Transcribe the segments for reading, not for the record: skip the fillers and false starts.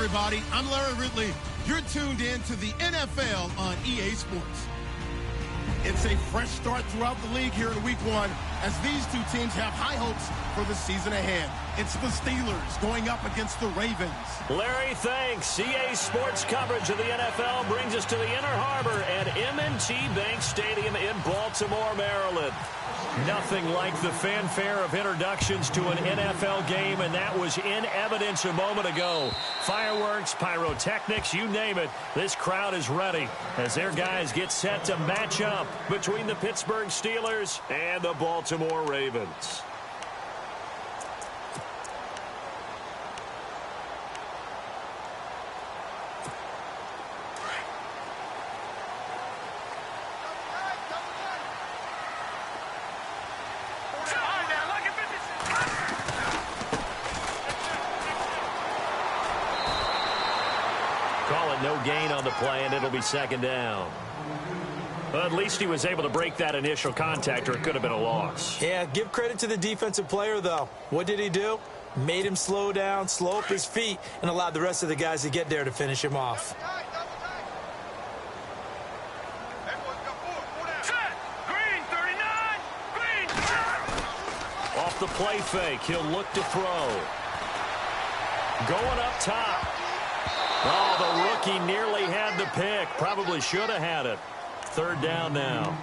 everybody. I'm Larry Ridley. You're tuned in to the NFL on EA Sports. It's a fresh start throughout the league here in Week 1 as these two teams have high hopes for the season ahead. It's the Steelers going up against the Ravens. Larry, thanks. EA Sports coverage of the NFL brings us to the Inner Harbor at M&T Bank Stadium in Baltimore, Maryland. Nothing like the fanfare of introductions to an NFL game, and that was in evidence a moment ago. Fireworks, pyrotechnics, you name it. This crowd is ready as their guys get set to match up between the Pittsburgh Steelers and the Baltimore Ravens. No gain on the play, and it'll be second down. Well, at least he was able to break that initial contact, or it could have been a loss. Yeah, give credit to the defensive player, though. What did he do? Made him slow down, slow up his feet, and allowed the rest of the guys to get there to finish him off. Off the play fake, he'll look to throw. Going up top. Oh, the rookie nearly had the pick. Probably should have had it. Third down now.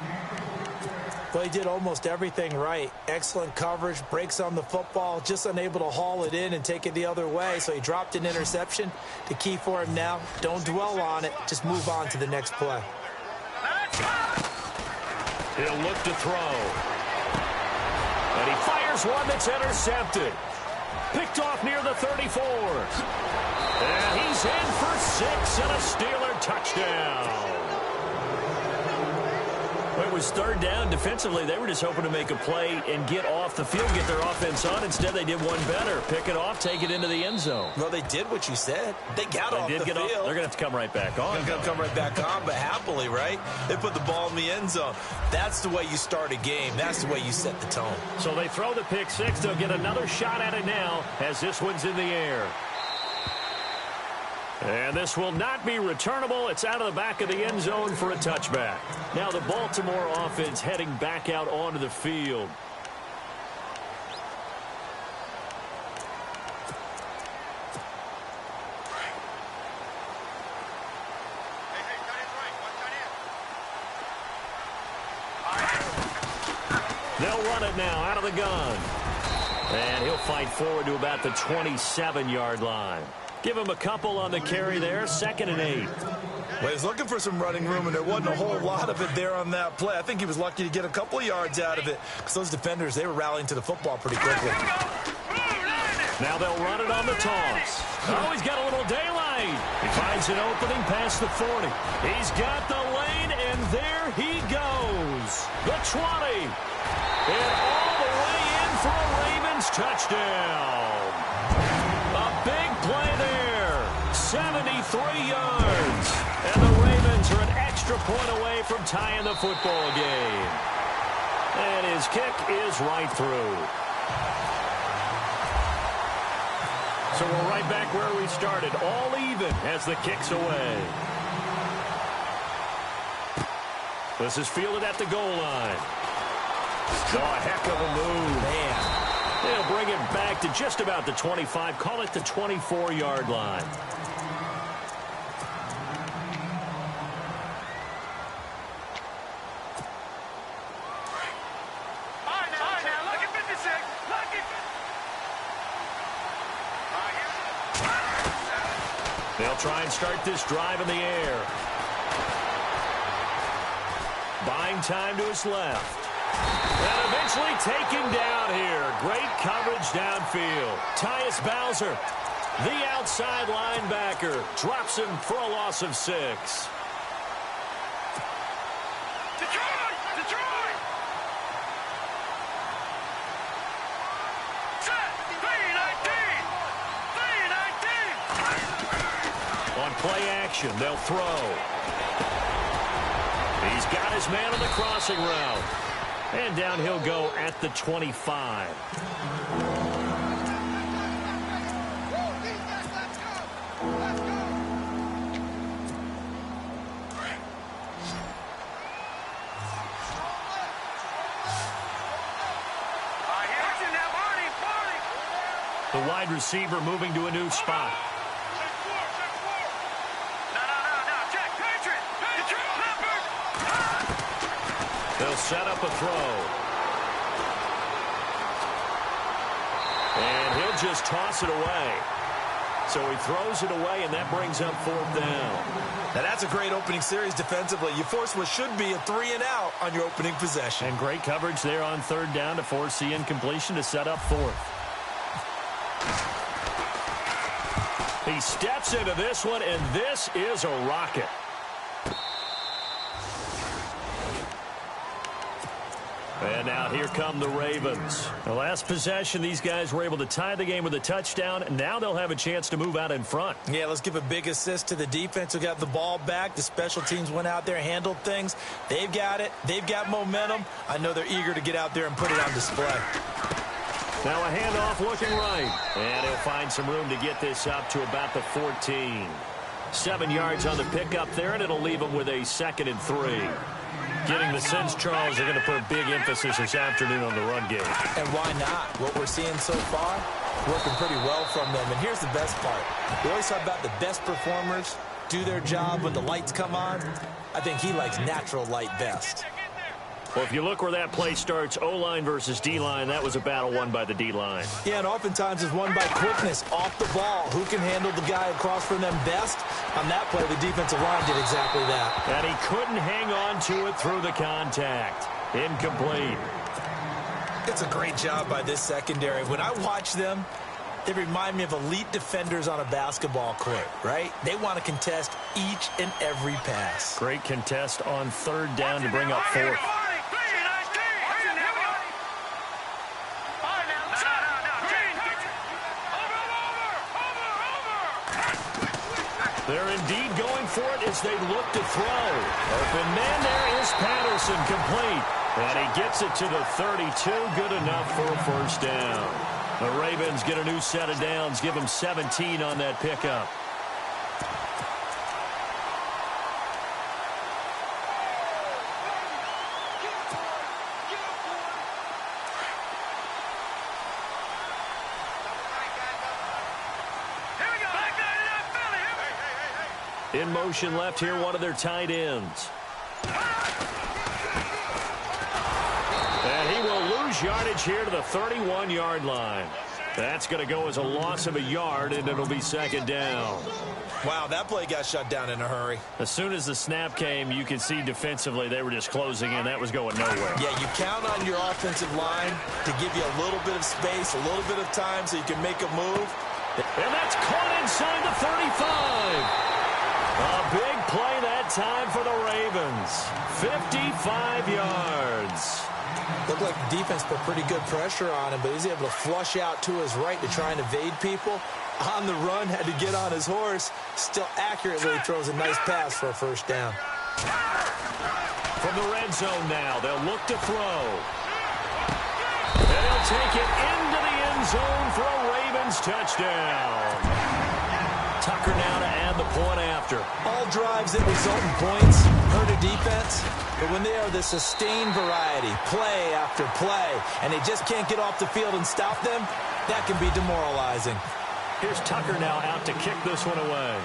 Well, he did almost everything right. Excellent coverage, breaks on the football, just unable to haul it in and take it the other way. So he dropped an interception. The key for him now, don't dwell on it. Just move on to the next play. He'll look to throw. And he fires one that's intercepted. Picked off near the 34. And he's in for 6 and a Steeler touchdown. It was third down. Defensively, they were just hoping to make a play and get off the field, get their offense on. Instead, they did one better. Pick it off, take it into the end zone. Well, they did what you said. They got off the field. They're going to have to come right back on. They're going to come right back on, but happily, right? They put the ball in the end zone. That's the way you start a game. That's the way you set the tone. So they throw the pick six. They'll get another shot at it now as this one's in the air. And this will not be returnable. It's out of the back of the end zone for a touchback. Now the Baltimore offense heading back out onto the field. They'll run it now out of the gun. And he'll fight forward to about the 27-yard line. Give him a couple on the carry there. 2nd and 8. Well, he's looking for some running room, and there wasn't a whole lot of it there on that play. I think he was lucky to get a couple of yards out of it because those defenders, they were rallying to the football pretty quickly. Now they'll run it on the toss. Oh, he's got a little daylight. He finds an opening past the 40. He's got the lane, and there he goes. The 20. And all the way in for a Ravens touchdown. A big play there. 73 yards. And the Ravens are an extra point away from tying the football game. And his kick is right through. So we're right back where we started. All even as the kick's away. This is fielded at the goal line. Oh, a heck of a move. Man. They'll bring it back to just about the 25. Call it the 24-yard line. They'll try and start this drive in the air. Buying time to his left. And eventually taken down here. Great coverage downfield. Tyus Bowser, the outside linebacker, drops him for a loss of 6. Detroit! Detroit! Set! 3-19! On play action, they'll throw. He's got his man on the crossing route. And down he'll go at the 25. wide receiver moving to a new spot. They'll set up a throw. And he'll just toss it away. So he throws it away, and that brings up 4th down. Now that's a great opening series defensively. You force what should be a 3-and-out on your opening possession. And great coverage there on 3rd down to force the incompletion to set up 4th. He steps into this one, and this is a rocket. And now here come the Ravens. The last possession, these guys were able to tie the game with a touchdown, and now they'll have a chance to move out in front. Yeah, let's give a big assist to the defense who got the ball back. The special teams went out there, handled things. They've got it. They've got momentum. I know they're eager to get out there and put it on display. Now a handoff looking right. And he'll find some room to get this up to about the 14. 7 yards on the pickup there, and it'll leave them with a 2nd and 3. Getting the sense, Charles, are going to put a big emphasis this afternoon on the run game. And why not? What we're seeing so far, working pretty well from them. And here's the best part. We always talk about the best performers do their job when the lights come on. I think he likes natural light best. Well, if you look where that play starts, O-line versus D-line, that was a battle won by the D-line. Yeah, and oftentimes it's won by quickness off the ball. Who can handle the guy across from them best? On that play, the defensive line did exactly that. And he couldn't hang on to it through the contact. Incomplete. It's a great job by this secondary. When I watch them, they remind me of elite defenders on a basketball court, right? They want to contest each and every pass. Great contest on 3rd down to bring up 4th. They're indeed going for it as they look to throw. Open man, there is Patterson, complete. And he gets it to the 32, good enough for a 1st down. The Ravens get a new set of downs, give them 17 on that pickup. In motion left here, one of their tight ends. And he will lose yardage here to the 31-yard line. That's going to go as a loss of a yard, and it'll be 2nd down. Wow, that play got shut down in a hurry. As soon as the snap came, you could see defensively they were just closing in. That was going nowhere. Yeah, you count on your offensive line to give you a little bit of space, a little bit of time so you can make a move. And that's caught inside the 35. A big play that time for the Ravens. 55 yards. Looked like the defense put pretty good pressure on him, but he's able to flush out to his right to try and evade people. On the run, had to get on his horse. Still accurately throws a nice pass for a 1st down. From the red zone now, they'll look to throw. And he'll take it into the end zone for a Ravens touchdown. Tucker now to add the point after. All drives that result in points hurt a defense, but when they are the sustained variety, play after play, and they just can't get off the field and stop them, that can be demoralizing. Here's Tucker now out to kick this one away.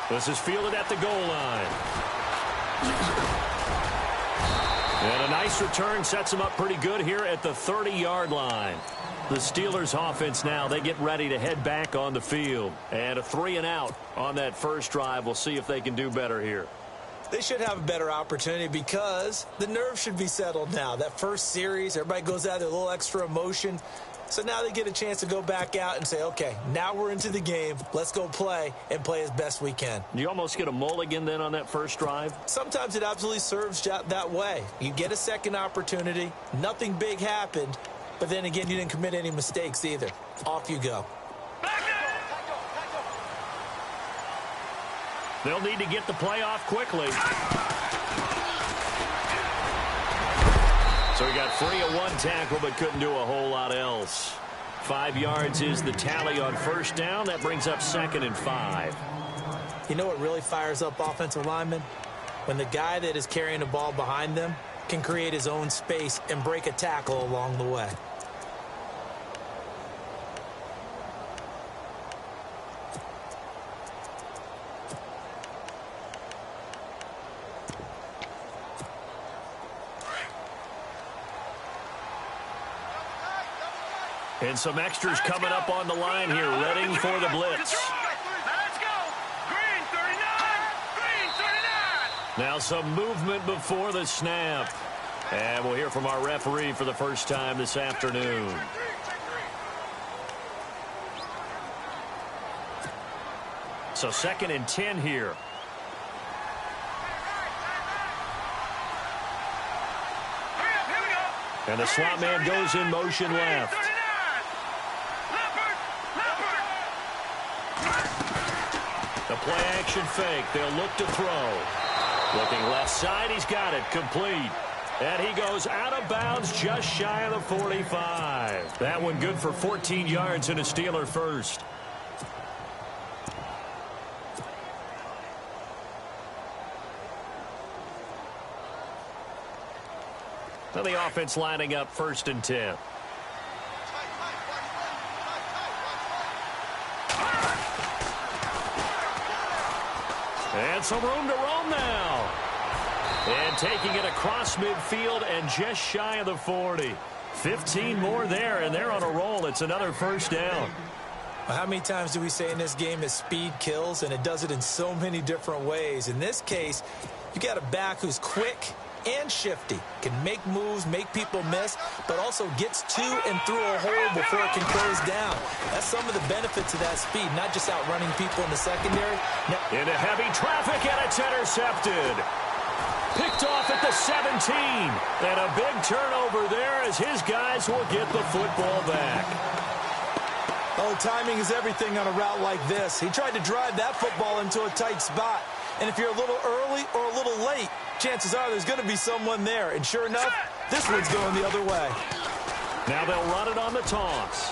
This is fielded at the goal line. And a nice return sets him up pretty good here at the 30-yard line. The Steelers offense now, they get ready to head back on the field. And a 3-and-out on that first drive. We'll see if they can do better here. They should have a better opportunity because the nerves should be settled now. That first series, everybody goes out there, a little extra emotion. So now they get a chance to go back out and say, okay, now we're into the game. Let's go play and play as best we can. You almost get a mulligan then on that first drive? Sometimes it absolutely serves that way. You get a second opportunity. Nothing big happened. But then again, you didn't commit any mistakes either. Off you go. They'll need to get the play off quickly. So he got free of one tackle but couldn't do a whole lot else. 5 yards is the tally on 1st down. That brings up 2nd and 5. You know what really fires up offensive linemen? When the guy that is carrying the ball behind them can create his own space and break a tackle along the way. And some extras coming up on the line here, ready for the blitz. Let's go. Green 39. Green 39. Now some movement before the snap. And we'll hear from our referee for the first time this afternoon. So 2nd and 10 here. And the slot man goes in motion left. The play-action fake. They'll look to throw. Looking left side. He's got it. Complete. And he goes out of bounds just shy of the 45. That one good for 14 yards and a Steeler first. So the offense lining up 1st and 10. And some room to roam now. And taking it across midfield and just shy of the 40. 15 more there, and they're on a roll. It's another first down. Well, how many times do we say in this game that speed kills, and it does it in so many different ways? In this case, you got a back who's quick and shifty, can make moves, make people miss, but also gets to and through a hole before it can close down. That's some of the benefits of that speed, not just outrunning people in the secondary. Into heavy traffic, and it's intercepted. Picked off at the 17. And a big turnover there as his guys will get the football back. Oh, timing is everything on a route like this. He tried to drive that football into a tight spot. And if you're a little early or a little late, chances are there's going to be someone there. And sure enough, this one's going the other way. Now they'll run it on the toss.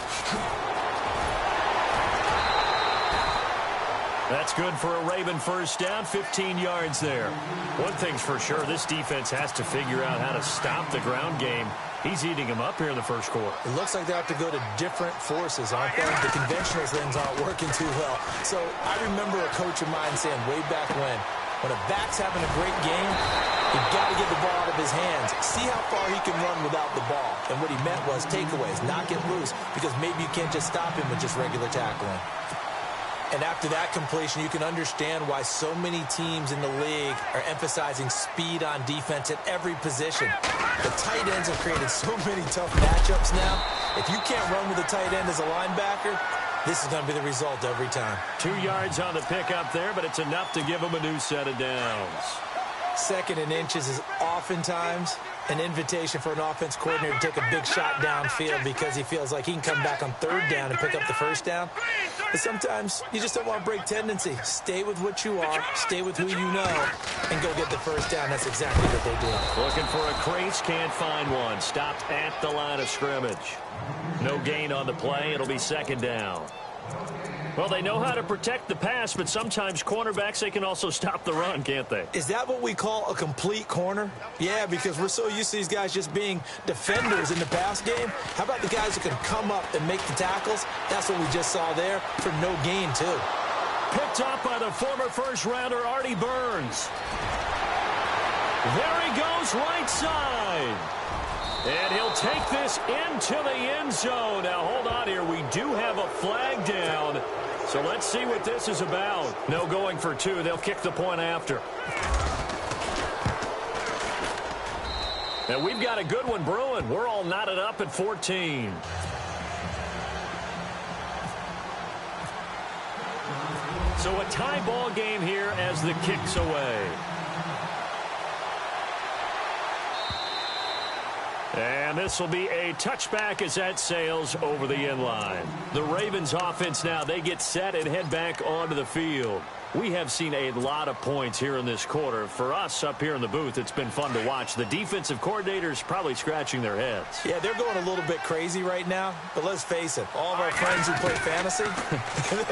That's good for a Raven first down, 15 yards there. One thing's for sure, this defense has to figure out how to stop the ground game. He's eating them up here in the first quarter. It looks like they have to go to different forces, aren't they? The conventional things aren't working too well. So I remember a coach of mine saying way back when a back's having a great game, you've got to get the ball out of his hands. See how far he can run without the ball. And what he meant was takeaways, not get loose, because maybe you can't just stop him with just regular tackling. And after that completion, you can understand why so many teams in the league are emphasizing speed on defense at every position. The tight ends have created so many tough matchups now. If you can't run with a tight end as a linebacker, this is going to be the result every time. 2 yards on the pickup there, but it's enough to give him a new set of downs. 2nd and inches is oftentimes an invitation for an offense coordinator to take a big shot downfield because he feels like he can come back on 3rd down and pick up the first down. But sometimes you just don't want to break tendency. Stay with what you are, stay with who you know, and go get the first down. That's exactly what they do. Looking for a crease, can't find one. Stopped at the line of scrimmage. No gain on the play. It'll be 2nd down. Well, they know how to protect the pass, but sometimes cornerbacks, they can also stop the run, can't they? Is that what we call a complete corner? Yeah, because we're so used to these guys just being defenders in the pass game. How about the guys who can come up and make the tackles? That's what we just saw there for no gain, too. Picked up by the former first-rounder, Artie Burns. There he goes, right side. And he'll take this into the end zone. Now, hold on here. We do have a flag down. So let's see what this is about. No going for 2. They'll kick the point after. And we've got a good one brewing. We're all knotted up at 14. So a tie ball game here as the kick's away. And this will be a touchback as that sails over the end line. The Ravens offense now, they get set and head back onto the field. We have seen a lot of points here in this quarter. For us up here in the booth, it's been fun to watch. The defensive coordinators probably scratching their heads. Yeah, they're going a little bit crazy right now, but let's face it, all of our friends who play fantasy,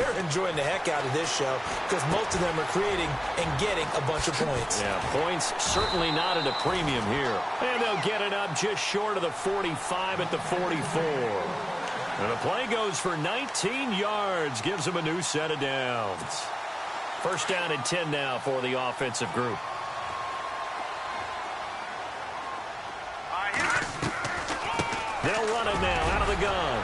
they're enjoying the heck out of this show because most of them are creating and getting a bunch of points. Yeah, points certainly not at a premium here. And they'll get it up just short of the 45 at the 44. And the play goes for 19 yards, gives them a new set of downs. First down and 10 now for the offensive group. They'll run it now out of the gun.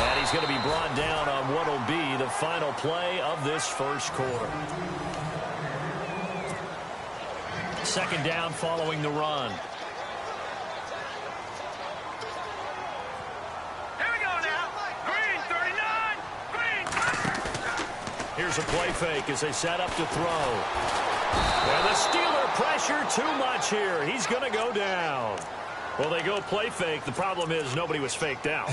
And he's going to be brought down on what will be the final play of this first quarter. Second down following the run. Here's a play fake as they set up to throw. And the Steeler pressure too much here. He's going to go down. Well, they go play fake. The problem is nobody was faked out.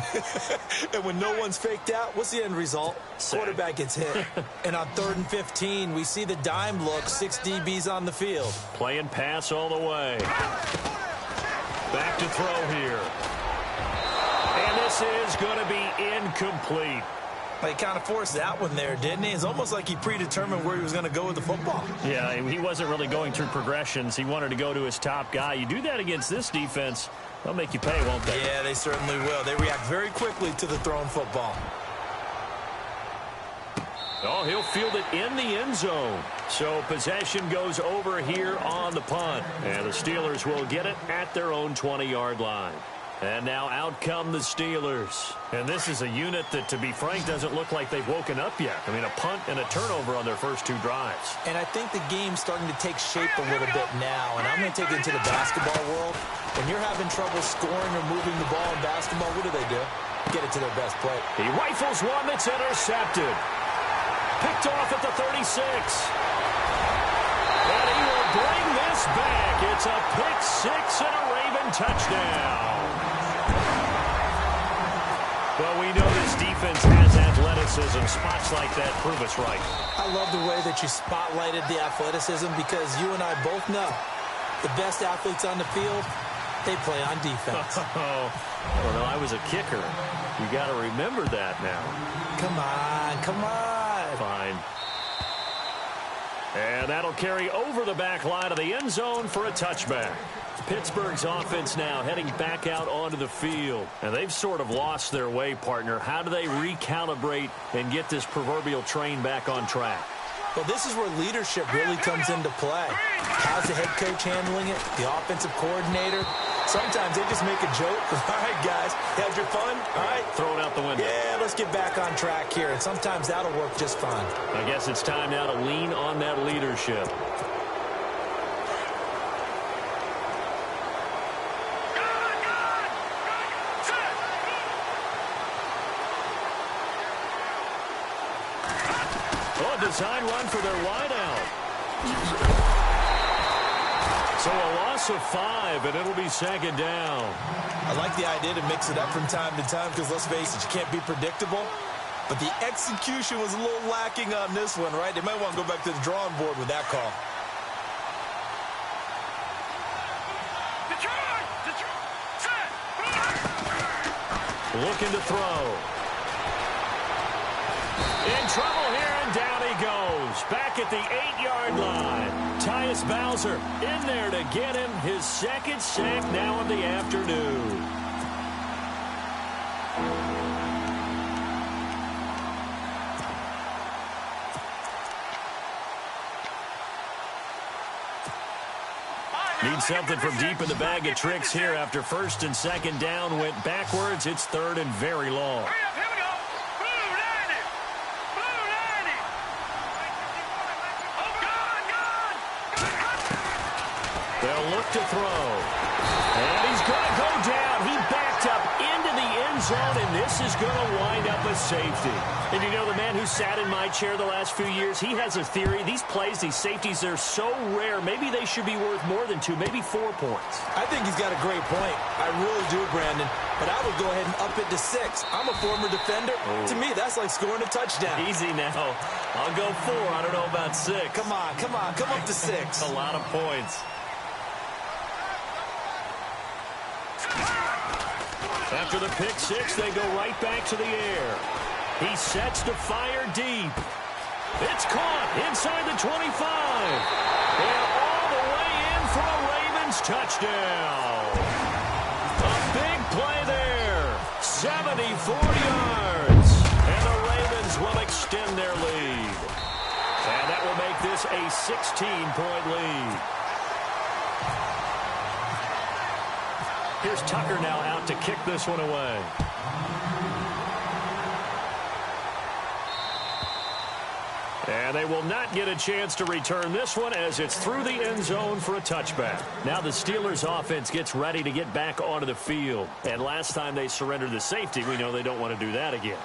And when no one's faked out, what's the end result? Quarterback gets hit. And on 3rd and 15, we see the dime look, 6 DBs on the field. Playing pass all the way. Back to throw here. And this is going to be incomplete. He kind of forced that one there, didn't he? It's almost like he predetermined where he was going to go with the football. Yeah, he wasn't really going through progressions. He wanted to go to his top guy. You do that against this defense, they'll make you pay, won't they? Yeah, they certainly will. They react very quickly to the thrown football. Oh, he'll field it in the end zone. So possession goes over here on the punt. And the Steelers will get it at their own 20-yard line. And now out come the Steelers. And this is a unit that, to be frank, doesn't look like they've woken up yet. I mean, a punt and a turnover on their first 2 drives. And I think the game's starting to take shape a little bit now. And I'm going to take it into the basketball world. When you're having trouble scoring or moving the ball in basketball, what do? Get it to their best play. He rifles one that's intercepted. Picked off at the 36. And he will bring this back. It's a pick 6 and a Raven touchdown. Well, we know this defense has athleticism. Spots like that prove us right. I love the way that you spotlighted the athleticism because you and I both know the best athletes on the field, they play on defense. Well, no, I was a kicker. You got to remember that now. Come on. Fine. And that'll carry over the back line of the end zone for a touchback. Pittsburgh's offense now heading back out onto the field. And they've sort of lost their way, partner. How do they recalibrate and get this proverbial train back on track? Well, this is where leadership really comes into play. How's the head coach handling it? The offensive coordinator? Sometimes they just make a joke. All right, guys, had your fun? All right. Throw it out the window. Yeah, let's get back on track here. And sometimes that'll work just fine. I guess it's time now to lean on that leadership. Oh, a design run for their wideout. So a loss of 5, and it'll be second down. I like the idea to mix it up from time to time because, let's face it, you can't be predictable. But the execution was a little lacking on this one, right? They might want to go back to the drawing board with that call. Looking to throw. In trouble here, and down he goes. Back at the 8-yard line. Tyus Bowser in there to get him his second sack now in the afternoon. Need something from deep in the bag of tricks here after first and second down went backwards. It's third and very long. They'll look to throw. And he's going to go down. He backed up into the end end zone, and this is going to wind up a safety. And you know, the man who sat in my chair the last few years, he has a theory. These plays, these safeties, they're so rare. Maybe they should be worth more than 2, maybe 4 points. I think he's got a great point. I really do, Brandon. But I would go ahead and up it to 6. I'm a former defender. Oh. To me, that's like scoring a touchdown. Easy now. I'll go 4. I don't know about 6. Come on. Come up to 6. A lot of points. After the pick 6, they go right back to the air. He sets to fire deep. It's caught inside the 25. And all the way in for a Ravens touchdown. A big play there. 74 yards. And the Ravens will extend their lead. And that will make this a 16-point lead. Here's Tucker now out to kick this one away. And they will not get a chance to return this one as it's through the end zone for a touchback. Now the Steelers offense gets ready to get back onto the field. And last time they surrendered the safety, we know they don't want to do that again.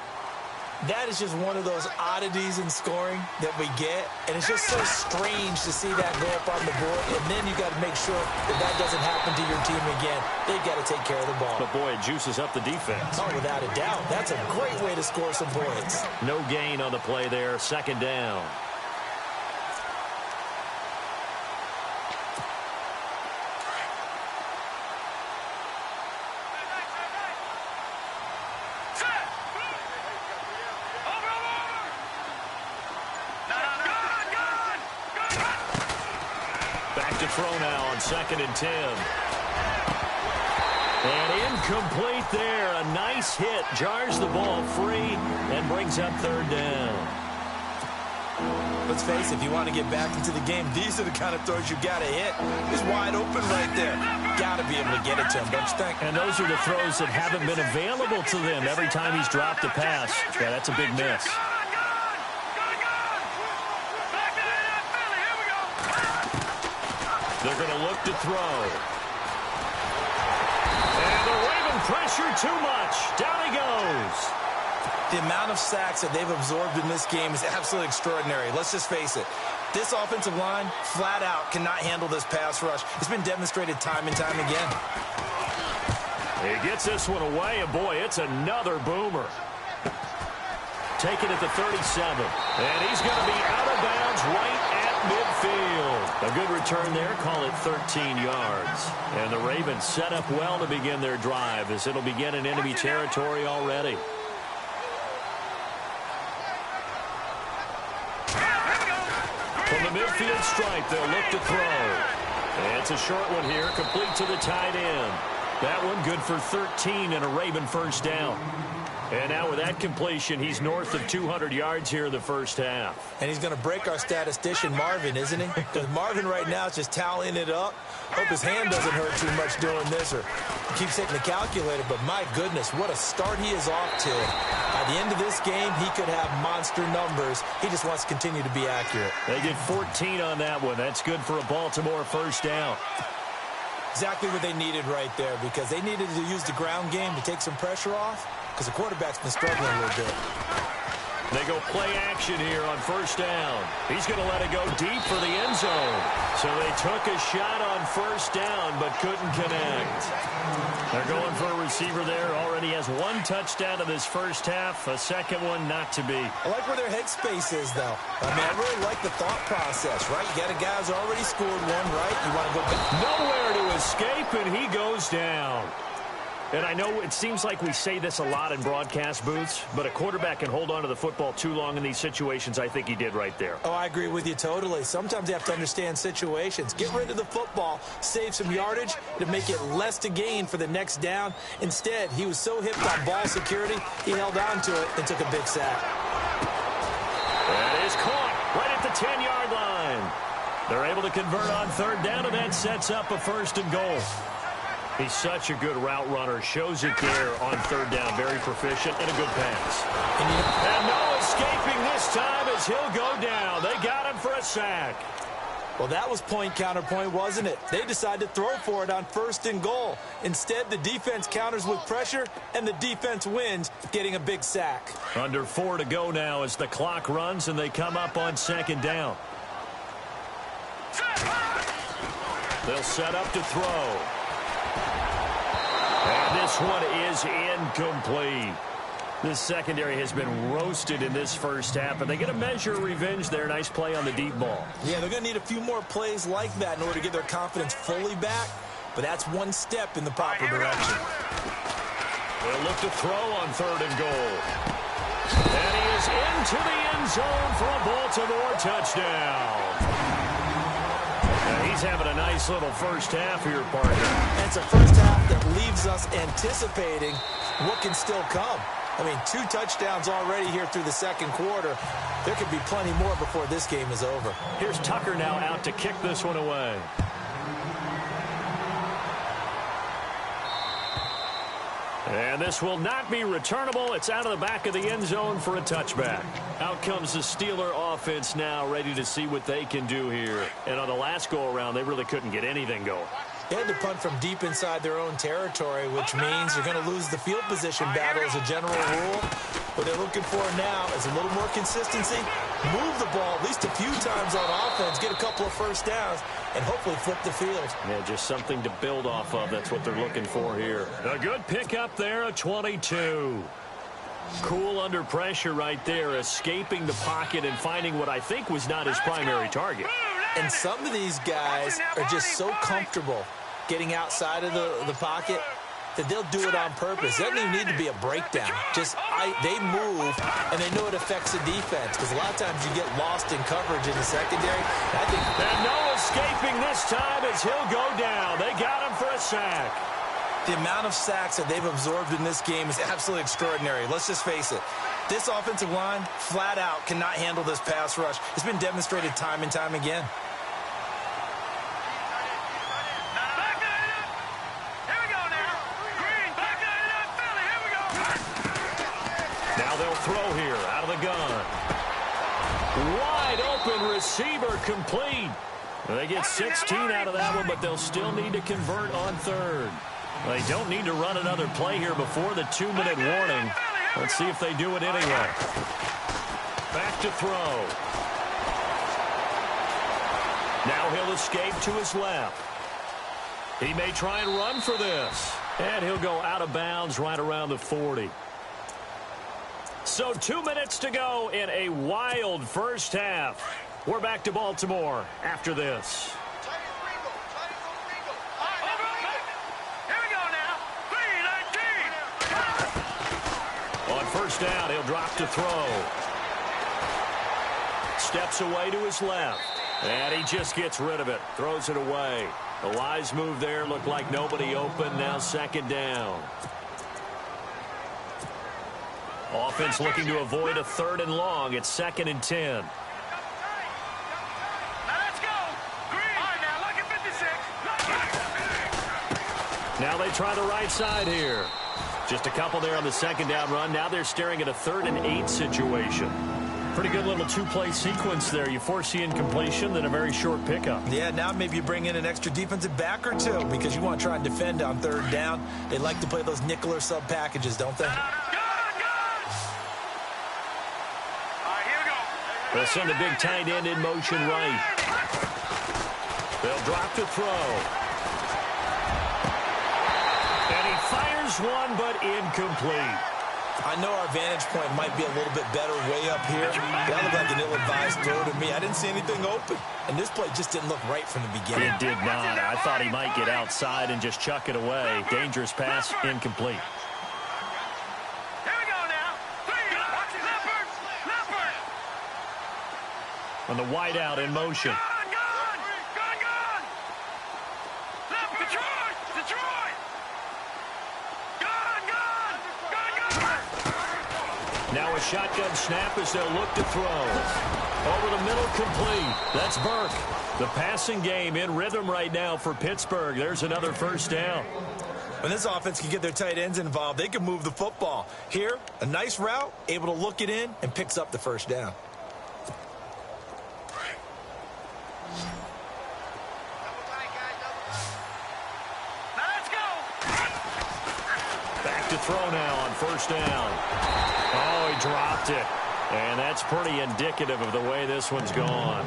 That is just one of those oddities in scoring that we get. And it's just so strange to see that go up on the board. And then you got to make sure that doesn't happen to your team again. They've got to take care of the ball. But, boy, it juices up the defense. Oh, without a doubt. That's a great way to score some points. No gain on the play there. Second down. Throw now on 2nd and 10. And incomplete there. A nice hit. Jars the ball free and brings up 3rd down. Let's face it, if you want to get back into the game, these are the kind of throws you got to hit. He's wide open right there. Got to be able to get it to him, don't you think? And those are the throws that haven't been available to them every time he's dropped a pass. Yeah, that's a big miss. They're going to look to throw. And the Raven pressure too much. Down he goes. The amount of sacks that they've absorbed in this game is absolutely extraordinary. Let's just face it. This offensive line, flat out, cannot handle this pass rush. It's been demonstrated time and time again. He gets this one away, and boy, it's another boomer. Taken at the 37. And he's going to be out of bounds right at midfield. A good return there, call it 13 yards. And the Ravens set up well to begin their drive as it'll begin in enemy territory already. From the midfield stripe, they'll look to throw. And it's a short one here, complete to the tight end. That one good for 13 and a Raven first down. And now with that completion, he's north of 200 yards here in the first half. And he's going to break our statistician, Marvin, isn't he? Because Marvin right now is just tallying it up. Hope his hand doesn't hurt too much doing this, or he keeps hitting the calculator. But my goodness, what a start he is off to. By the end of this game, he could have monster numbers. He just wants to continue to be accurate. They get 14 on that one. That's good for a Baltimore first down. Exactly what they needed right there, because they needed to use the ground game to take some pressure off, because the quarterback's been struggling a little bit. They go play action here on first down. He's going to let it go deep for the end zone. So they took a shot on first down but couldn't connect. They're going for a receiver there. Already has 1 touchdown in this first half. A second one not to be. I like where their headspace is, though. I mean, I really like the thought process, right? You got a guy who's already scored one, right? You want to go back. Nowhere to escape, and he goes down. And I know it seems like we say this a lot in broadcast booths, but a quarterback can hold on to the football too long in these situations. I think he did right there. Oh, I agree with you totally. Sometimes you have to understand situations. Get rid of the football, save some yardage to make it less to gain for the next down. Instead, he was so hipped on ball security, he held on to it and took a big sack. That is caught right at the 10-yard line. They're able to convert on third down, and that sets up a 1st and goal. He's such a good route runner. Shows it there on third down. Very proficient and a good pass. And no escaping this time as he'll go down. They got him for a sack. Well, that was point counterpoint, wasn't it? They decided to throw for it on 1st and goal. Instead, the defense counters with pressure, and the defense wins, getting a big sack. Under 4 to go now as the clock runs, and they come up on 2nd down. They'll set up to throw. And this one is incomplete. This secondary has been roasted in this first half, and they get a measure of revenge there. Nice play on the deep ball. Yeah, they're going to need a few more plays like that in order to get their confidence fully back, but that's one step in the proper direction. They'll look to throw on 3rd and goal. And he is into the end zone for a Baltimore touchdown. And he's having a nice little first half here, partner. And it's a first half that leaves us anticipating what can still come. I mean, 2 touchdowns already here through the 2nd quarter. There could be plenty more before this game is over. Here's Tucker now out to kick this one away. And this will not be returnable. It's out of the back of the end zone for a touchback. Out comes the Steeler offense now, ready to see what they can do here. And on the last go-around, they really couldn't get anything going. They had to punt from deep inside their own territory, which means you're going to lose the field position battle as a general rule. What they're looking for now is a little more consistency, move the ball at least a few times on offense, get a couple of first downs, and hopefully flip the field. Yeah, just something to build off of. That's what they're looking for here. A good pickup there, a 22. Cool under pressure right there, escaping the pocket and finding what I think was not his primary target. And some of these guys are just so comfortable getting outside of the pocket that they'll do it on purpose. It doesn't even need to be a breakdown. They move, and they know it affects the defense, because a lot of times you get lost in coverage in the secondary. And no escaping this time as he'll go down. They got him for a sack. The amount of sacks that they've absorbed in this game is absolutely extraordinary. Let's just face it. This offensive line, flat out, cannot handle this pass rush. It's been demonstrated time and time again. Now they'll throw here out of the gun. Wide open receiver complete. They get 16 out of that one, but they'll still need to convert on 3rd. They don't need to run another play here before the 2-minute warning. Let's see if they do it anyway. Back to throw. Now he'll escape to his left. He may try and run for this. And he'll go out of bounds right around the 40. So 2 minutes to go in a wild first half. We're back to Baltimore after this. On 1st down, he'll drop to throw. Steps away to his left. And he just gets rid of it. Throws it away. A wise move there. Looked like nobody open. Now 2nd down. Offense looking to avoid a 3rd and long. It's 2nd and 10. Now they try the right side here. Just a couple there on the 2nd down run. Now they're staring at a 3rd and 8 situation. Pretty good little 2-play sequence there. You force the incompletion, then a very short pickup. Yeah, now maybe you bring in an extra defensive back or 2 because you want to try and defend on 3rd down. They like to play those nickel or sub packages, don't they? They'll send a big tight end in motion right. They'll drop to throw. And he fires one, but incomplete. I know our vantage point might be a little bit better way up here. That looked like an ill-advised throw to me. I didn't see anything open. And this play just didn't look right from the beginning. It did not. I thought he might get outside and just chuck it away. Dangerous pass, incomplete. On the wideout in motion. Now a shotgun snap as they'll look to throw. Over the middle, complete. That's Burke. The passing game in rhythm right now for Pittsburgh. There's another 1st down. When this offense can get their tight ends involved, they can move the football. Here, a nice route, able to look it in, and picks up the 1st down. throw now on first down. Oh, he dropped it. And that's pretty indicative of the way this one's gone.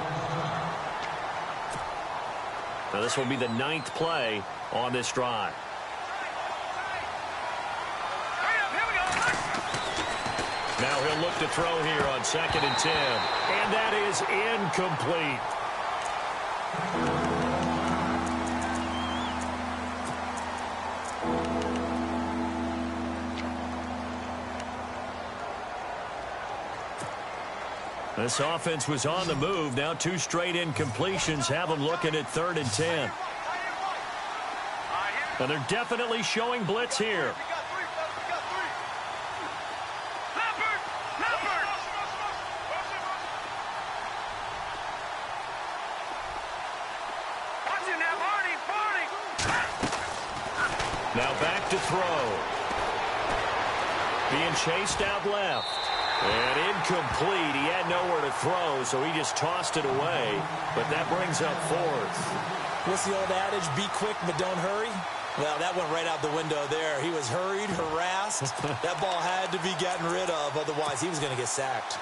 Now this will be the 9th play on this drive. Now he'll look to throw here on 2nd and 10. And that is incomplete. This offense was on the move. Now 2 straight incompletions have them looking at 3rd and 10. And they're definitely showing blitz here. Now back to throw. Being chased out left. And incomplete. He had nowhere to throw, so he just tossed it away. But that brings up 4th. What's the old adage? Be quick, but don't hurry. Well, that went right out the window there. He was hurried, harassed. That ball had to be gotten rid of. Otherwise, he was going to get sacked.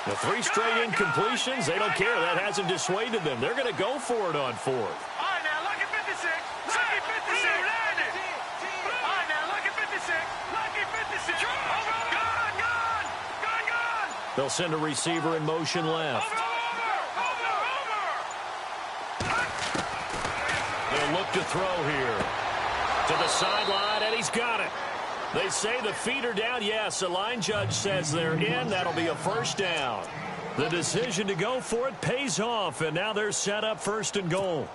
The 3 straight incompletions, they don't care. That hasn't dissuaded them. They're going to go for it on 4th. All right, now, lucky 56. Lucky 56. Landed. All right, now, lucky 56. Lucky 56. Gone, gone. Gone, gone. They'll send a receiver in motion left. They'll look to throw here. To the sideline, and he's got it. They say the feet are down. Yes, the line judge says they're in. That'll be a first down. The decision to go for it pays off, and now they're set up 1st and goal.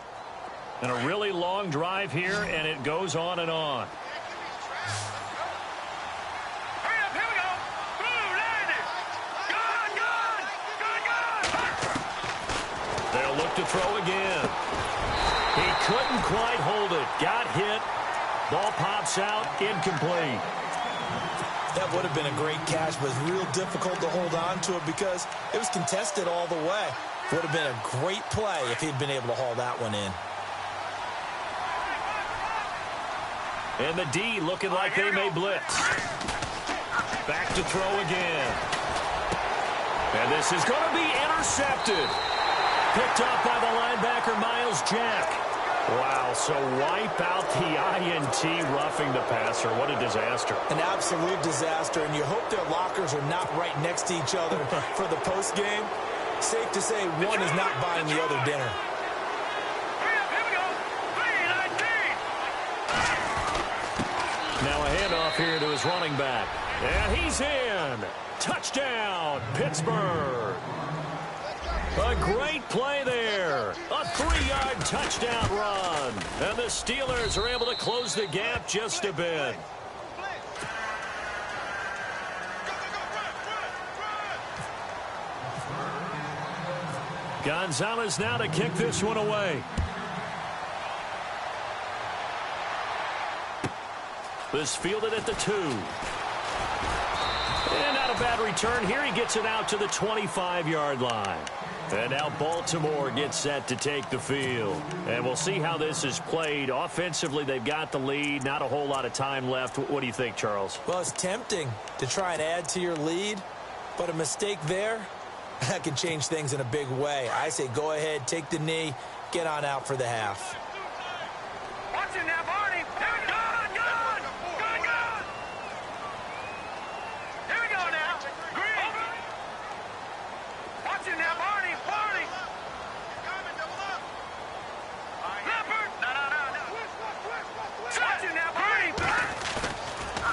And a really long drive here, and it goes on and on. Hurry up, here we go. Boom, landed. Gone, gone. Gone, gone. They'll look to throw again. He couldn't quite hold it. Got hit. Ball pops out, incomplete. That would have been a great catch, but it's real difficult to hold on to it because it was contested all the way. Would have been a great play if he'd been able to haul that one in. And the D looking like they may blitz. Back to throw again. And this is going to be intercepted. Picked up by the linebacker, Miles Jack. Wow, so wipe out the INT roughing the passer. What a disaster. An absolute disaster, and you hope their lockers are not right next to each other for the postgame. Safe to say one is not buying the other dinner. Here we go. 3-19. Now a handoff here to his running back. And he's in. Touchdown, Pittsburgh. A great play there. A 3-yard touchdown run. And the Steelers are able to close the gap just a bit. Gonzalez now to kick this one away. This fielded at the 2. And not a bad return here. He gets it out to the 25-yard line. And now Baltimore gets set to take the field. And we'll see how this is played. Offensively, they've got the lead. Not a whole lot of time left. What do you think, Charles? Well, it's tempting to try and add to your lead, but a mistake there, that can change things in a big way. I say go ahead, take the knee, get on out for the half. Watch it now, Barney. Gone, gone. Gone, gone. Here we go now. Green. Watch it now, Barney. Barney. Leopard. No. Watch it now, Barney.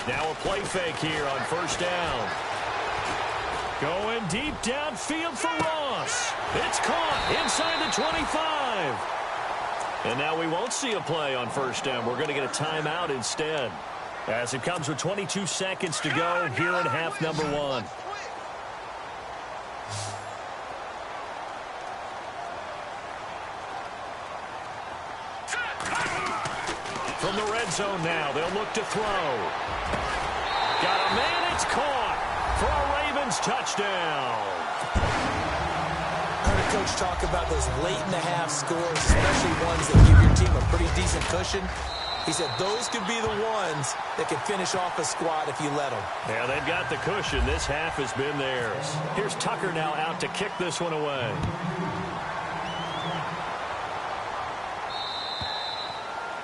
Now a play fake here on first down. Going deep downfield for Ross. It's caught inside the 25. And now we won't see a play on first down. We're going to get a timeout instead. As it comes with 22 seconds to go here in half number 1. From the red zone now. They'll look to throw. Got a man. It's caught for a Ravens touchdown. Heard a coach talk about those late-in-the-half scores, especially ones that give your team a pretty decent cushion. He said those could be the ones that can finish off a squad if you let them. Yeah, they've got the cushion. This half has been theirs. Here's Tucker now out to kick this one away.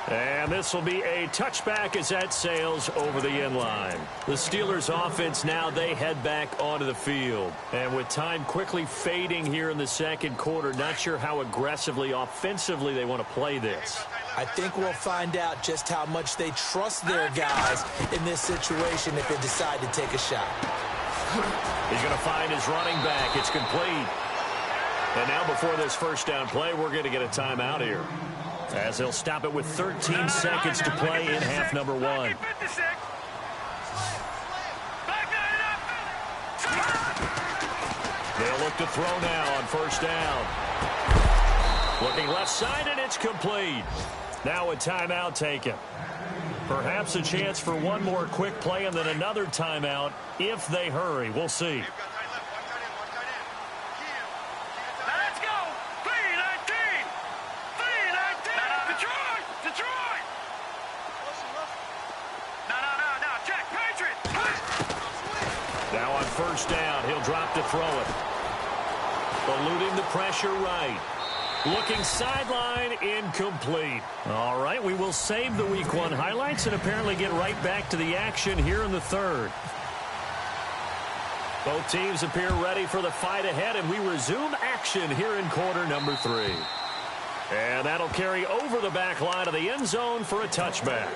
And this will be a touchback as that sails over the end line. The Steelers offense now, they head back onto the field. And with time quickly fading here in the second quarter, not sure how aggressively, offensively they want to play this. I think we'll find out just how much they trust their guys in this situation if they decide to take a shot. He's going to find his running back. It's complete. And now before this first down play, we're going to get a timeout here, as they'll stop it with 13 seconds to play in half number one. They'll look to throw now on first down. Looking left side, and it's complete. Now a timeout taken. Perhaps a chance for one more quick play and then another timeout if they hurry. We'll see. Let's go! 3-19! 3-19! Detroit! Detroit! No, check, Patriots! Now on first down, he'll drop to throw it. Eluding the pressure right. Looking sideline, incomplete. All right, we will save the Week 1 highlights and apparently get right back to the action here in the third. Both teams appear ready for the fight ahead, and we resume action here in quarter number 3. And that'll carry over the back line of the end zone for a touchback.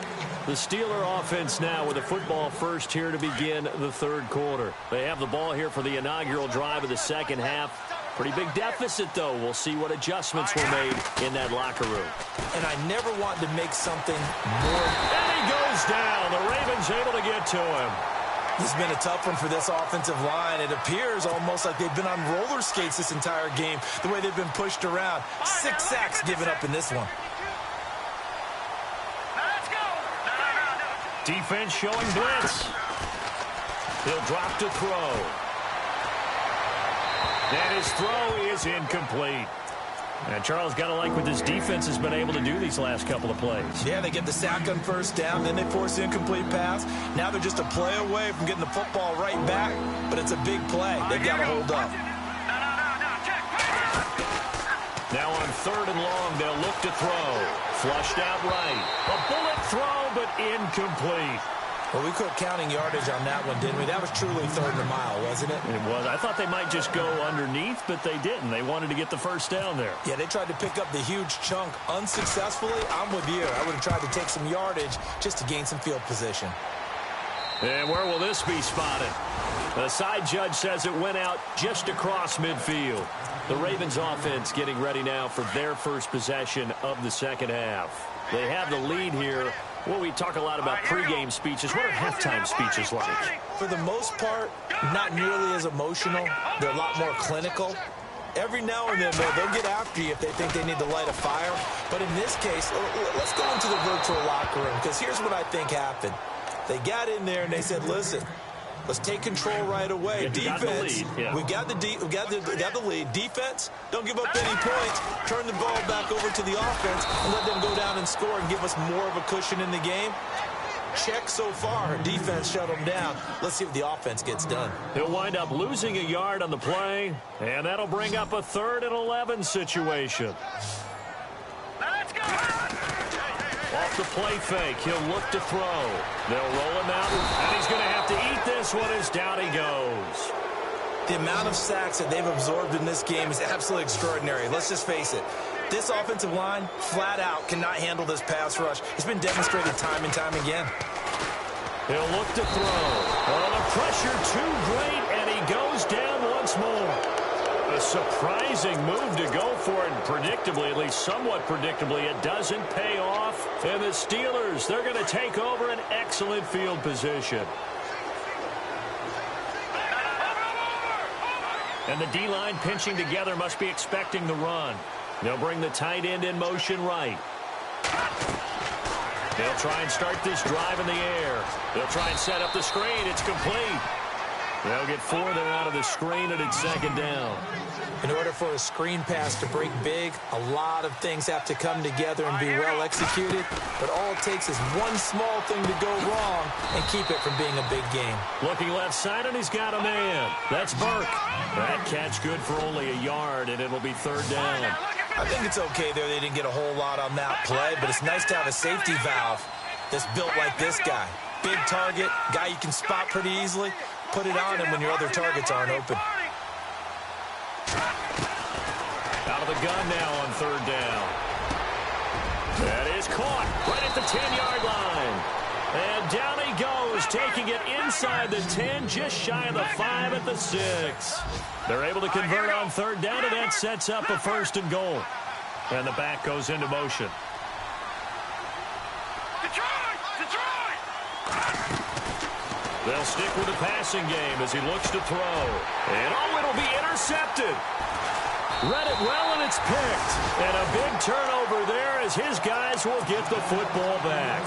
The Steeler offense now with a football first here to begin the third quarter. They have the ball here for the inaugural drive of the second half. Pretty big deficit, though. We'll see what adjustments were made in that locker room. And I never want to make something more. And he goes down. The Ravens able to get to him. This has been a tough one for this offensive line. It appears almost like they've been on roller skates this entire game, the way they've been pushed around. 6 sacks given up in this one. Defense showing blitz. He'll drop to throw. And his throw is incomplete. And Charles, got to like what this defense has been able to do these last couple of plays. Yeah, they get the sack on first down, then they force the incomplete pass. Now they're just a play away from getting the football right back, but it's a big play. They've got to hold up. Now on third and long, they'll look to throw. Flushed out right. A bullet throw, but incomplete. Well, we quit counting yardage on that one, didn't we? That was truly third and a mile, wasn't it? It was. I thought they might just go underneath, but they didn't. They wanted to get the first down there. Yeah, they tried to pick up the huge chunk unsuccessfully. I'm with you. I would have tried to take some yardage just to gain some field position. And where will this be spotted? The side judge says it went out just across midfield. The Ravens offense getting ready now for their first possession of the second half. They have the lead here. Well, we talk a lot about pregame speeches. What are halftime speeches like? For the most part, not nearly as emotional. They're a lot more clinical. Every now and then, they'll get after you if they think they need to light a fire. But in this case, let's go into the virtual locker room, because here's what I think happened. They got in there and they said, listen, let's take control right away. Defense, we got the lead. Defense, don't give up any points. Turn the ball back over to the offense and let them go down and score and give us more of a cushion in the game. Check so far. Defense shut them down. Let's see what the offense gets done. He'll wind up losing a yard on the play, and that'll bring up a 3rd and 11 situation. Let's go! Off the play fake, he'll look to throw. They'll roll him out, and he's going to have to eat this one as down he goes. The amount of sacks that they've absorbed in this game is absolutely extraordinary. Let's just face it. This offensive line, flat out, cannot handle this pass rush. It's been demonstrated time and time again. He'll look to throw. Oh, the pressure too great, and he goes down once more. A surprising move to go for it, and predictably, at least somewhat predictably, it doesn't pay off. And the Steelers, they're going to take over an excellent field position. And the D-line pinching together must be expecting the run. They'll bring the tight end in motion right. They'll try and start this drive in the air. They'll try and set up the screen. It's complete. They'll get 4 there out of the screen, and it's second down. In order for a screen pass to break big, a lot of things have to come together and be well executed. But all it takes is one small thing to go wrong and keep it from being a big game. Looking left side, and he's got a man. That's Burke. That catch good for only a yard, and it'll be third down. I think it's okay there. They didn't get a whole lot on that play, but it's nice to have a safety valve that's built like this guy. Big target, guy you can spot pretty easily. Put it on him when your other targets aren't open. Out of the gun now on third down. That is caught right at the 10-yard line. And down he goes, taking it inside the 10, just shy of the 5 at the 6. They're able to convert on third down, and that sets up a first and goal. And the back goes into motion. They'll stick with the passing game as he looks to throw. And, oh, it'll be intercepted. Read it well, and it's picked. And a big turnover there as his guys will get the football back.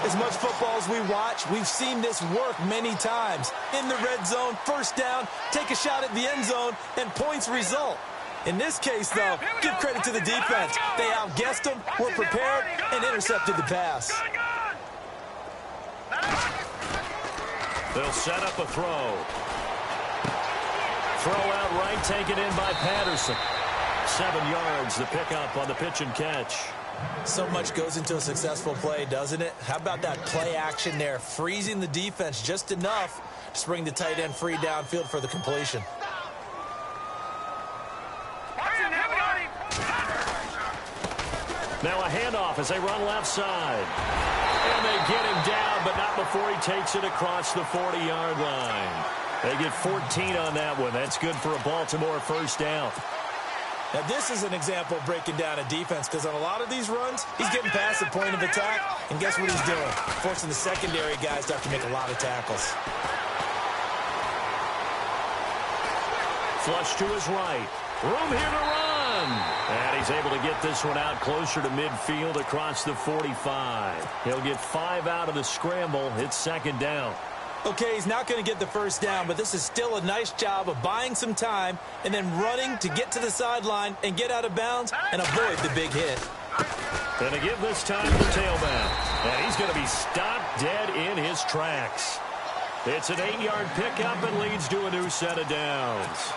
As much football as we watch, we've seen this work many times. In the red zone, first down, take a shot at the end zone, and points result. In this case, though, give credit to the defense. They outguessed them, were prepared, and intercepted the pass. They'll set up a throw. Throw out right, taken in by Patterson. 7 yards, the pickup on the pitch and catch. So much goes into a successful play, doesn't it? How about that play action there, freezing the defense just enough to bring the tight end free downfield for the completion. Now a handoff as they run left side. And they get him down, but not before he takes it across the 40-yard line. They get 14 on that one. That's good for a Baltimore first down. Now, this is an example of breaking down a defense, because on a lot of these runs, he's getting past the point of attack, and guess what he's doing? Forcing the secondary guys to have to make a lot of tackles. Flush to his right. Room here to run. And he's able to get this one out closer to midfield across the 45. He'll get 5 out of the scramble. It's second down. Okay, he's not going to get the first down, but this is still a nice job of buying some time and then running to get to the sideline and get out of bounds and avoid the big hit. And to give this time to the tailback. And he's going to be stopped dead in his tracks. It's an 8-yard pickup and leads to a new set of downs.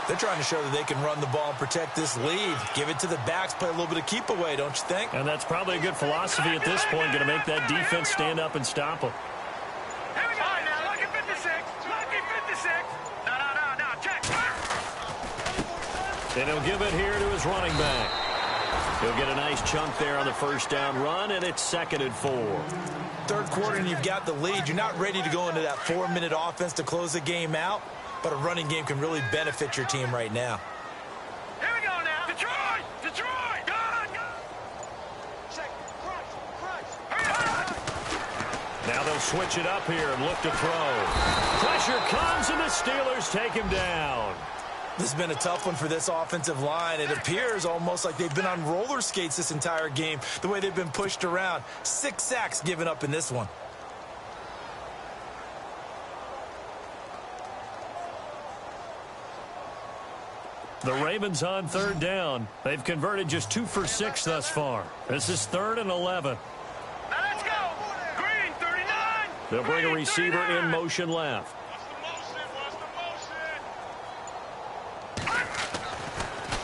They're trying to show that they can run the ball and protect this lead. Give it to the backs, play a little bit of keep away, don't you think? And that's probably a good philosophy at this point, going to make that defense stand up and stop them. And he'll give it here to his running back. He'll get a nice chunk there on the first down run, and it's 2nd and 4. Third quarter, and you've got the lead. You're not ready to go into that 4-minute offense to close the game out, but a running game can really benefit your team right now. Here we go now. Detroit! Detroit! Now they'll switch it up here and look to throw. Pressure comes, and the Steelers take him down. This has been a tough one for this offensive line. It appears almost like they've been on roller skates this entire game, the way they've been pushed around. 6 sacks given up in this one. The Ravens on third down. They've converted just 2 for 6 thus far. This is 3rd and 11. Now let's go. Green 39. They'll bring a receiver in motion left.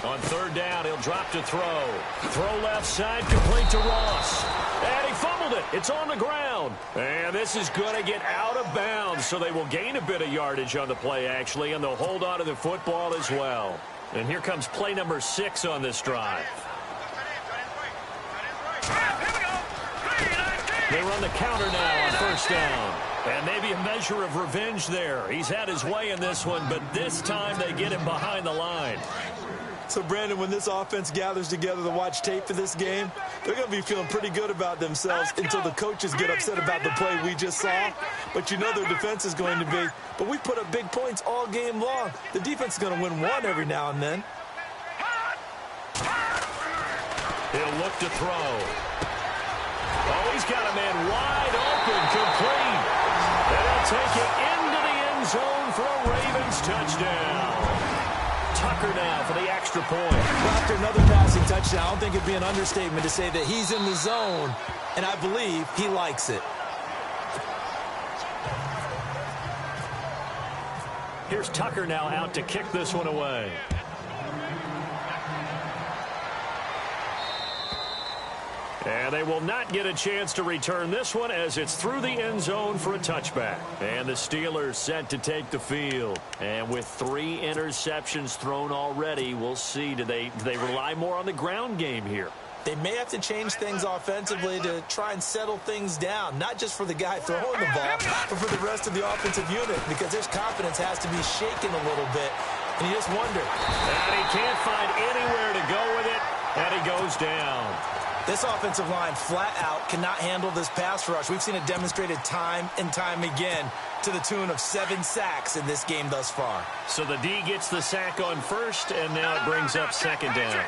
On third down, he'll drop to throw. Throw left side, complete to Ross. And he fumbled it. It's on the ground. And this is going to get out of bounds, so they will gain a bit of yardage on the play, actually, and they'll hold on to the football as well. And here comes play number 6 on this drive. They run the counter now on first down. And maybe a measure of revenge there. He's had his way in this one, but this time they get him behind the line. So, Brandon, when this offense gathers together to watch tape for this game, they're going to be feeling pretty good about themselves until the coaches get upset about the play we just saw. But you know their defense is going to be, but we put up big points all game long. The defense is going to win one every now and then. He'll look to throw. He's got a man wide open, complete. And he'll take it into the end zone for a Ravens touchdown. Tucker now for the extra point. Well, after another passing touchdown, I don't think it'd be an understatement to say that he's in the zone, and I believe he likes it. Here's Tucker now out to kick this one away. And they will not get a chance to return this one as it's through the end zone for a touchback. And the Steelers set to take the field. And with 3 interceptions thrown already, we'll see. Do they rely more on the ground game here? They may have to change things offensively to try and settle things down, not just for the guy throwing the ball, but for the rest of the offensive unit, because his confidence has to be shaken a little bit. And you just wonder. And he can't find anywhere to go with it, and he goes down. This offensive line flat out cannot handle this pass rush. We've seen it demonstrated time and time again to the tune of 7 sacks in this game thus far. So the D gets the sack on first, and now it brings up second down.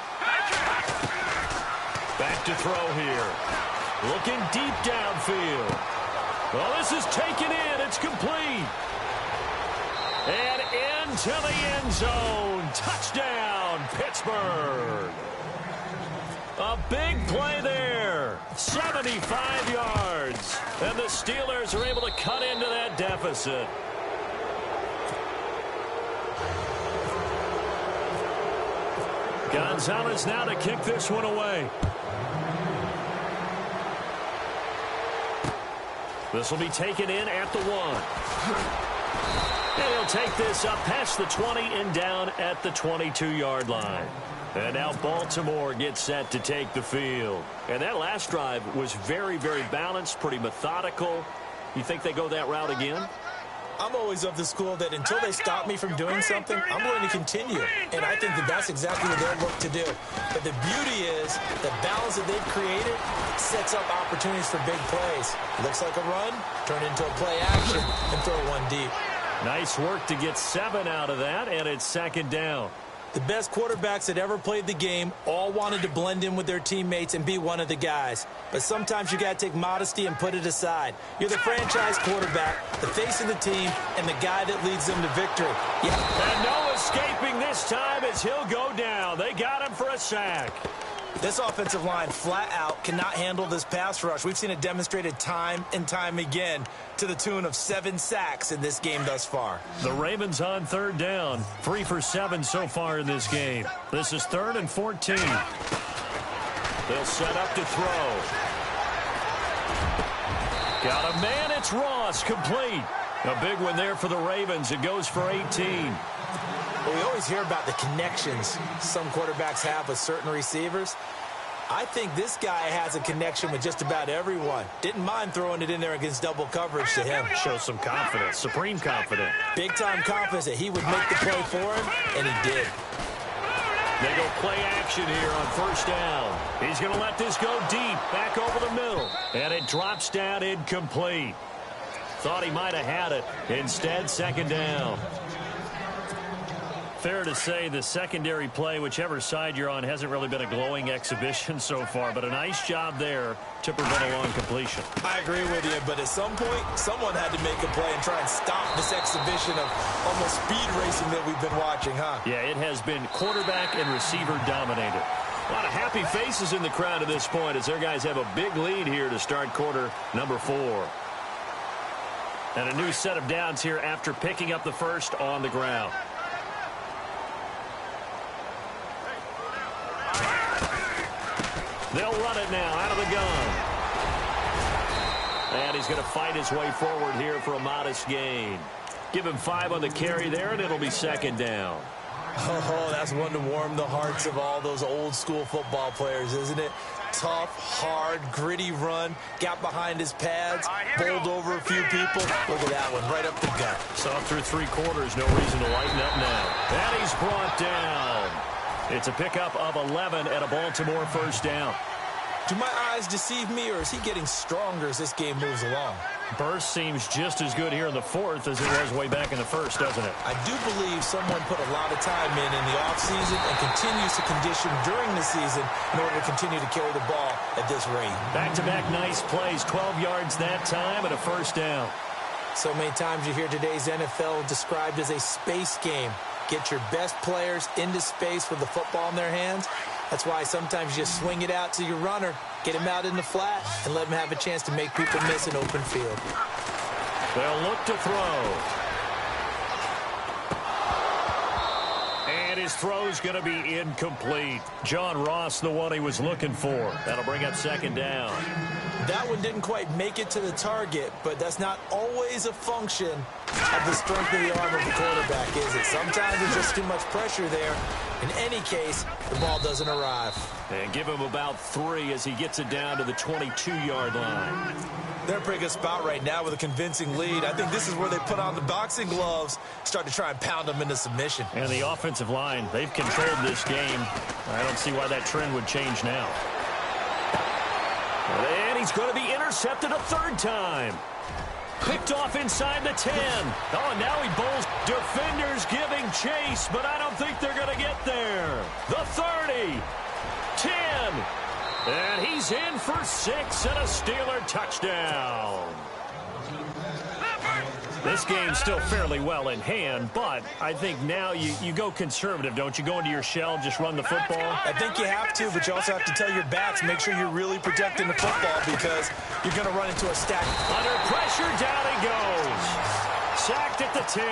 Back to throw here. Looking deep downfield. Well, this is taken in. It's complete. And into the end zone. Touchdown, Pittsburgh. A big play there. 75 yards. And the Steelers are able to cut into that deficit. Gonzalez now to kick this one away. This will be taken in at the 1. And he'll take this up past the 20 and down at the 22-yard line. And now Baltimore gets set to take the field. And that last drive was very, very balanced, pretty methodical. You think they go that route again? I'm always of the school that until they stop me from doing something, I'm going to continue. And I think that that's exactly what they'll look to do. But the beauty is the balance that they've created sets up opportunities for big plays. Looks like a run, turn into a play action, and throw one deep. Nice work to get 7 out of that, and it's second down. The best quarterbacks that ever played the game all wanted to blend in with their teammates and be one of the guys. But sometimes you got to take modesty and put it aside. You're the franchise quarterback, the face of the team, and the guy that leads them to victory. Yeah. And no escaping this time as he'll go down. They got him for a sack. This offensive line flat out cannot handle this pass rush. We've seen it demonstrated time and time again to the tune of 7 sacks in this game thus far. The Ravens on third down. 3 for 7 so far in this game. This is 3rd and 14. They'll set up to throw. Got a man. It's Ross. Complete. A big one there for the Ravens. It goes for 18. Well, we always hear about the connections some quarterbacks have with certain receivers. I think this guy has a connection with just about everyone. Didn't mind throwing it in there against double coverage to him. Shows some confidence, supreme confidence. Big-time confidence that he would make the play for him, and he did. They go play action here on first down. He's going to let this go deep, back over the middle. And it drops down incomplete. Thought he might have had it. Instead, second down. Fair to say the secondary play, whichever side you're on, hasn't really been a glowing exhibition so far, but a nice job there to prevent a long completion. I agree with you, but at some point, someone had to make a play and try and stop this exhibition of almost speed racing that we've been watching, huh? Yeah, it has been quarterback and receiver dominated. A lot of happy faces in the crowd at this point as their guys have a big lead here to start quarter number 4. And a new set of downs here after picking up the first on the ground. They'll run it now out of the gun. And he's going to fight his way forward here for a modest gain. Give him 5 on the carry there, and it'll be second down. Oh, that's one to warm the hearts of all those old school football players, isn't it? Tough, hard, gritty run. Got behind his pads, bowled over a few people. Look at that one, right up the gut. Saw through 3 quarters, no reason to lighten up now. And he's brought down. It's a pickup of 11 at a Baltimore first down. Do my eyes deceive me, or is he getting stronger as this game moves along? Burst seems just as good here in the fourth as it was way back in the first, doesn't it? I do believe someone put a lot of time in the offseason and continues to condition during the season in order to continue to carry the ball at this rate. Back-to-back nice plays, 12 yards that time and a first down. So many times you hear today's NFL described as a space game. Get your best players into space with the football in their hands. That's why sometimes you just swing it out to your runner, get him out in the flat, and let him have a chance to make people miss an open field. They'll look to throw. And his throw's going to be incomplete. John Ross, the one he was looking for. That'll bring up second down. That one didn't quite make it to the target, but that's not always a function of the strength of the arm of the quarterback, is it? Sometimes there's just too much pressure there. In any case, the ball doesn't arrive. And give him about 3 as he gets it down to the 22-yard line. They're in a pretty good spot right now with a convincing lead. I think this is where they put on the boxing gloves, start to try and pound them into submission. And the offensive line, they've controlled this game. I don't see why that trend would change now. And he's going to be intercepted a third time. Picked off inside the 10. Oh, and now he bowls. Defenders giving chase, but I don't think they're going to get there. The 30. 10. And he's in for 6 and a Steeler touchdown. This game's still fairly well in hand, but I think now you go conservative, don't you? Go into your shell, just run the football? I think you have to, but you also have to tell your backs, make sure you're really protecting the football because you're going to run into a stack. Under pressure, down he goes. Sacked at the 10.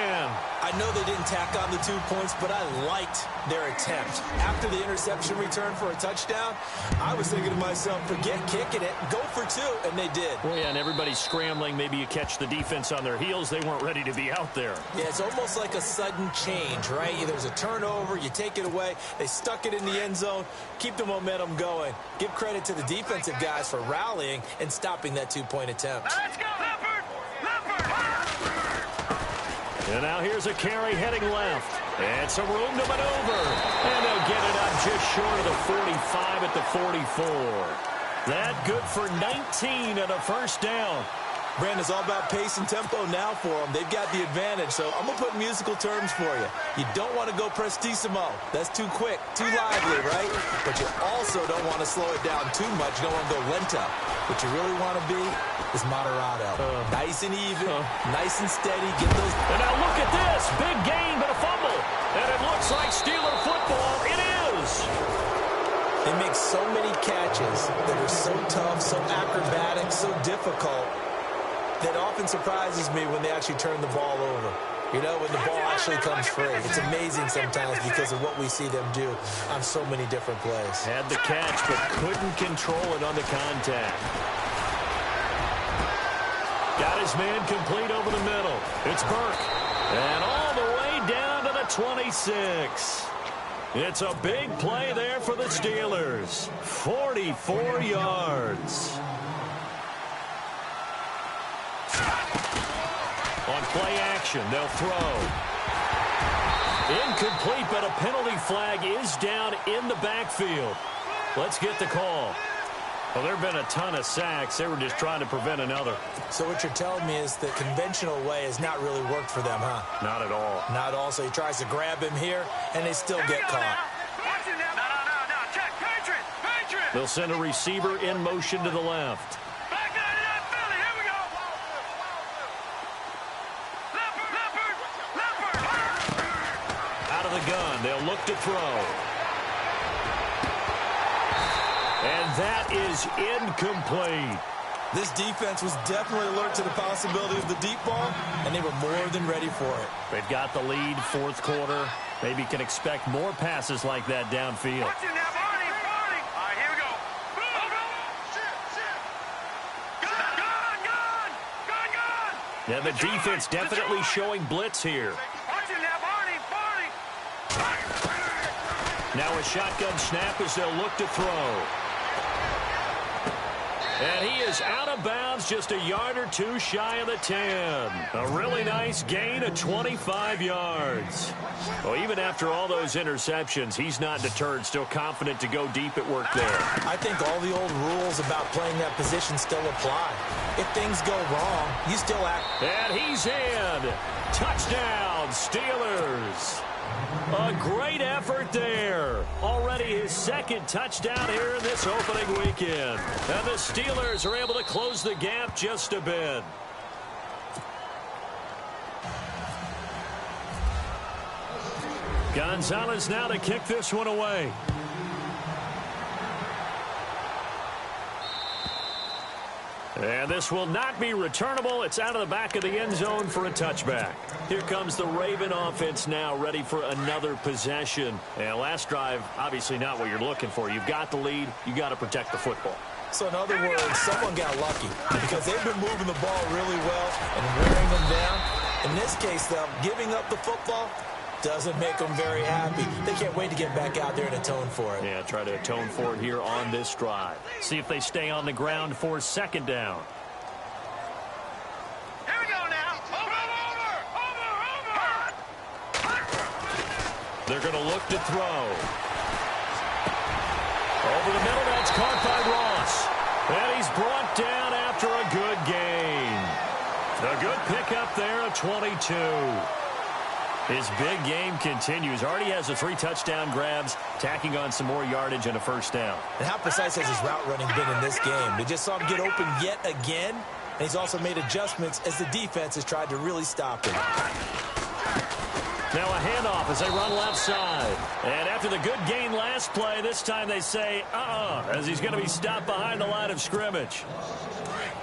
I know they didn't tack on the 2 points, but I liked their attempt. After the interception return for a touchdown, I was thinking to myself, forget kicking it, go for 2, and they did. Well, yeah, and everybody's scrambling. Maybe you catch the defense on their heels. They weren't ready to be out there. Yeah, it's almost like a sudden change, right? There's a turnover, you take it away, they stuck it in the end zone, keep the momentum going. Give credit to the defensive guys for rallying and stopping that 2-point attempt. Let's go, Leopard! And now here's a carry heading left. And some room to maneuver. And they'll get it up just short of the 45 at the 44. That good for 19 and a first down. Brandon, it's all about pace and tempo now for them. They've got the advantage, so I'm going to put musical terms for you. You don't want to go prestissimo. That's too quick, too lively, right? But you also don't want to slow it down too much. You don't want to go lento. What you really want to be is moderato. Nice and even, nice and steady. Get those. And now look at this. Big gain, but a fumble. And it looks like Steeler football. It is. They make so many catches that are so tough, so acrobatic, so difficult. That often surprises me when they actually turn the ball over. You know, when the ball actually comes free. It's amazing sometimes because of what we see them do on so many different plays. Had the catch, but couldn't control it on the contact. Got his man complete over the middle. It's Burke. And all the way down to the 26. It's a big play there for the Steelers. 44 yards. On play action, they'll throw. Incomplete, but a penalty flag is down in the backfield. Let's get the call. Well, there have been a ton of sacks. They were just trying to prevent another. So what you're telling me is the conventional way has not really worked for them, huh? Not at all. Not at all. So he tries to grab him here, and they still get caught. Watch it now. No. Check. Patriot. They'll send a receiver in motion to the left. Back 99 Philly. Here we go. Leopard. Out of the gun, they'll look to throw. And that is incomplete. This defense was definitely alert to the possibility of the deep ball, and they were more than ready for it. They've got the lead, fourth quarter. Maybe can expect more passes like that downfield. Watch it now, Barney. All right, here we go. Gun. Yeah, the defense definitely showing blitz here. Watch it now, Barney. Now a shotgun snap as they'll look to throw. And he is out of bounds, just a yard or two shy of the 10. A really nice gain of 25 yards. Well, even after all those interceptions, he's not deterred, still confident to go deep at work there. I think all the old rules about playing that position still apply. If things go wrong, you still have... And he's in. Touchdown, Steelers. A great effort there. Already his second touchdown here in this opening weekend. And the Steelers are able to close the gap just a bit. Gonzalez now to kick this one away. And this will not be returnable. It's out of the back of the end zone for a touchback. Here comes the Raven offense now, ready for another possession. And last drive, obviously not what you're looking for. You've got the lead. You got to protect the football. So in other words, someone got lucky because they've been moving the ball really well and wearing them down. In this case, though, giving up the football doesn't make them very happy. They can't wait to get back out there and atone for it. Yeah, try to atone for it here on this drive. See if they stay on the ground for second down. Here we go now. Over. They're going to look to throw. Over the middle, that's caught by Ross. And he's brought down after a good gain. A good pickup there at 22. His big game continues. Already has the 3 touchdown grabs, tacking on some more yardage and a first down. And how precise has his route running been in this game? We just saw him get open yet again, and he's also made adjustments as the defense has tried to really stop him. Now a handoff as they run left side. And after the good gain last play, this time they say, as he's going to be stopped behind the line of scrimmage.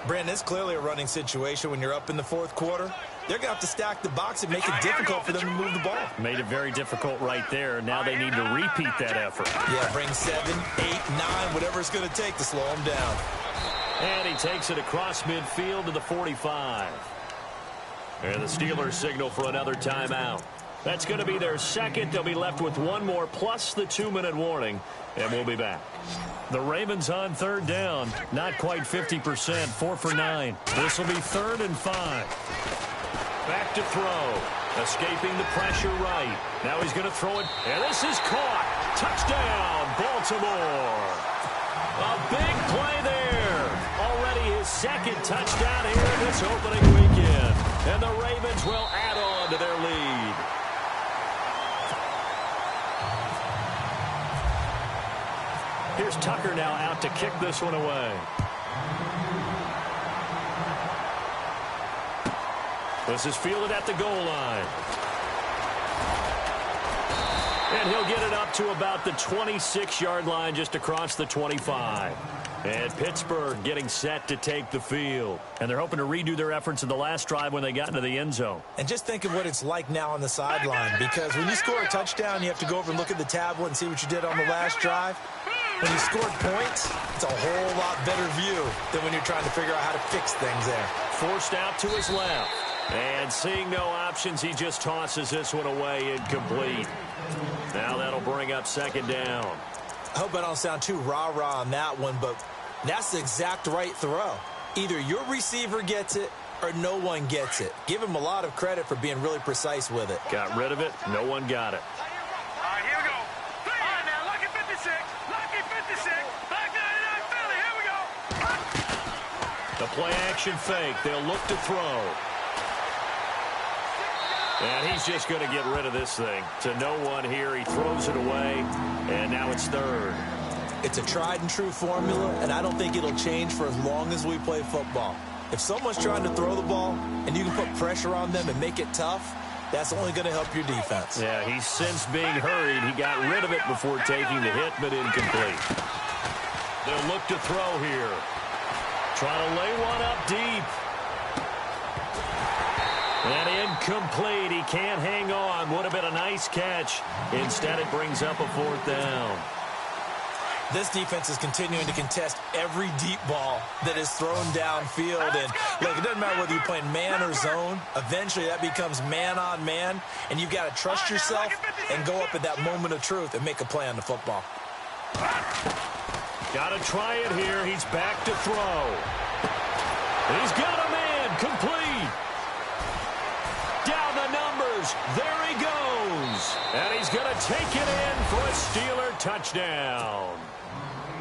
Brandon, it's clearly a running situation when you're up in the fourth quarter. They're going to have to stack the box and make it difficult for them to move the ball. Made it very difficult right there. Now they need to repeat that effort. Yeah, bring 7, 8, 9, whatever it's going to take to slow him down. And he takes it across midfield to the 45. And the Steelers signal for another timeout. That's going to be their second. They'll be left with one more plus the 2-minute warning, and we'll be back. The Ravens on third down. Not quite 50%, 4 for 9. This will be 3rd and 5. Back to throw. Escaping the pressure right. Now he's going to throw it, and this is caught. Touchdown, Baltimore. A big play there. Already his second touchdown here in this opening weekend. And the Ravens will add on to their lead. Here's Tucker now out to kick this one away. This is fielded at the goal line. And he'll get it up to about the 26-yard line, just across the 25. And Pittsburgh getting set to take the field. And they're hoping to redo their efforts in the last drive when they got into the end zone. And just think of what it's like now on the sideline, because when you score a touchdown, you have to go over and look at the tablet and see what you did on the last drive. When you scored points, it's a whole lot better view than when you're trying to figure out how to fix things there. Forced out to his left. And seeing no options, he just tosses this one away incomplete. Now that'll bring up second down. I hope I don't sound too rah-rah on that one, but that's the exact right throw. Either your receiver gets it or no one gets it. Give him a lot of credit for being really precise with it. Got rid of it. No one got it. All right, here we go. All right, now, lucky 56. Lucky 56. Back 99 Philly. Here we go. The play action fake. They'll look to throw. And he's just going to get rid of this thing. To no one here. He throws it away. And now it's 3rd. It's a tried and true formula, and I don't think it'll change for as long as we play football. If someone's trying to throw the ball and you can put pressure on them and make it tough, that's only going to help your defense. Yeah, he's since being hurried. He got rid of it before taking the hit, but incomplete. They'll look to throw here. Trying to lay one up deep. And incomplete. He can't hang on. Would have been a nice catch. Instead, it brings up a 4th down. This defense is continuing to contest every deep ball that is thrown downfield. And look, it doesn't matter whether you're playing man or zone. Eventually, that becomes man on man. And you've got to trust yourself and go up at that moment of truth and make a play on the football. Got to try it here. He's back to throw. He's got a man. Complete. Down the numbers. There he goes. And he's going to take it in for a Steeler touchdown.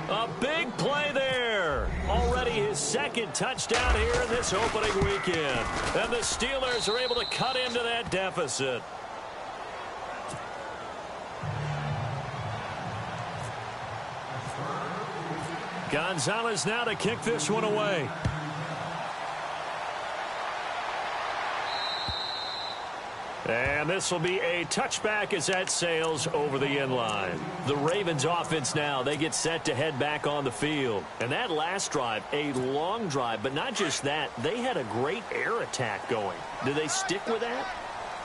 A big play there. Already his second touchdown here in this opening weekend. And the Steelers are able to cut into that deficit. Gonzalez now to kick this one away. And this will be a touchback as that sails over the end line. The Ravens offense now, they get set to head back on the field. And that last drive, a long drive, but not just that, they had a great air attack going. Do they stick with that?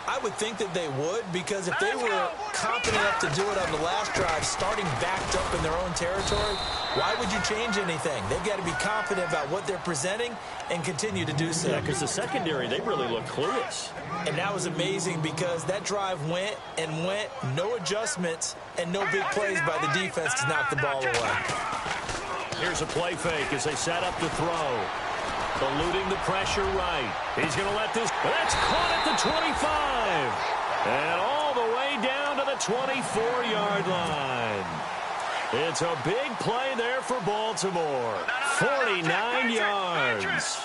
I would think that they would, because if they were confident enough to do it on the last drive, starting backed up in their own territory, why would you change anything? They've got to be confident about what they're presenting and continue to do so. Yeah, because the secondary, they really look clueless. And that was amazing because that drive went and went, no adjustments, and no big plays by the defense to knock the ball away. Here's a play fake as they set up to throw. Eluding the pressure right. He's going to let this. That's caught at the 25. And all the way down to the 24-yard line. It's a big play there for Baltimore. 49 yards.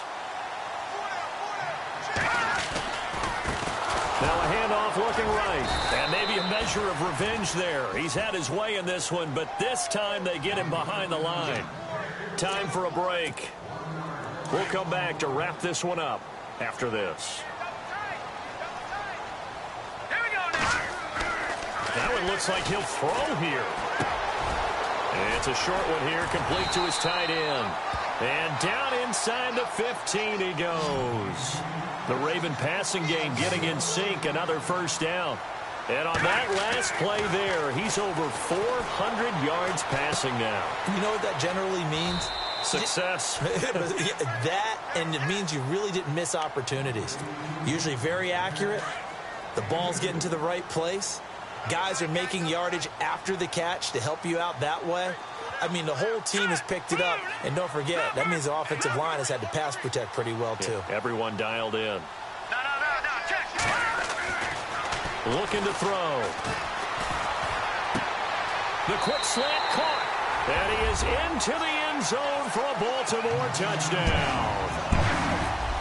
Now a handoff looking right. And maybe a measure of revenge there. He's had his way in this one, but this time they get him behind the line. Time for a break. We'll come back to wrap this one up after this. That one looks like he'll throw here. And it's a short one here, complete to his tight end. And down inside the 15 he goes. The Raven passing game getting in sync, another first down. And on that last play there, he's over 400 yards passing now. You know what that generally means? Success. That, and it means you really didn't miss opportunities. Usually very accurate. The ball's getting to the right place. Guys are making yardage after the catch to help you out that way. I mean, the whole team has picked it up. And don't forget, that means the offensive line has had to pass protect pretty well, too. Yeah, everyone dialed in. Looking to throw. The quick slant caught. And he is into the end zone for a Baltimore touchdown.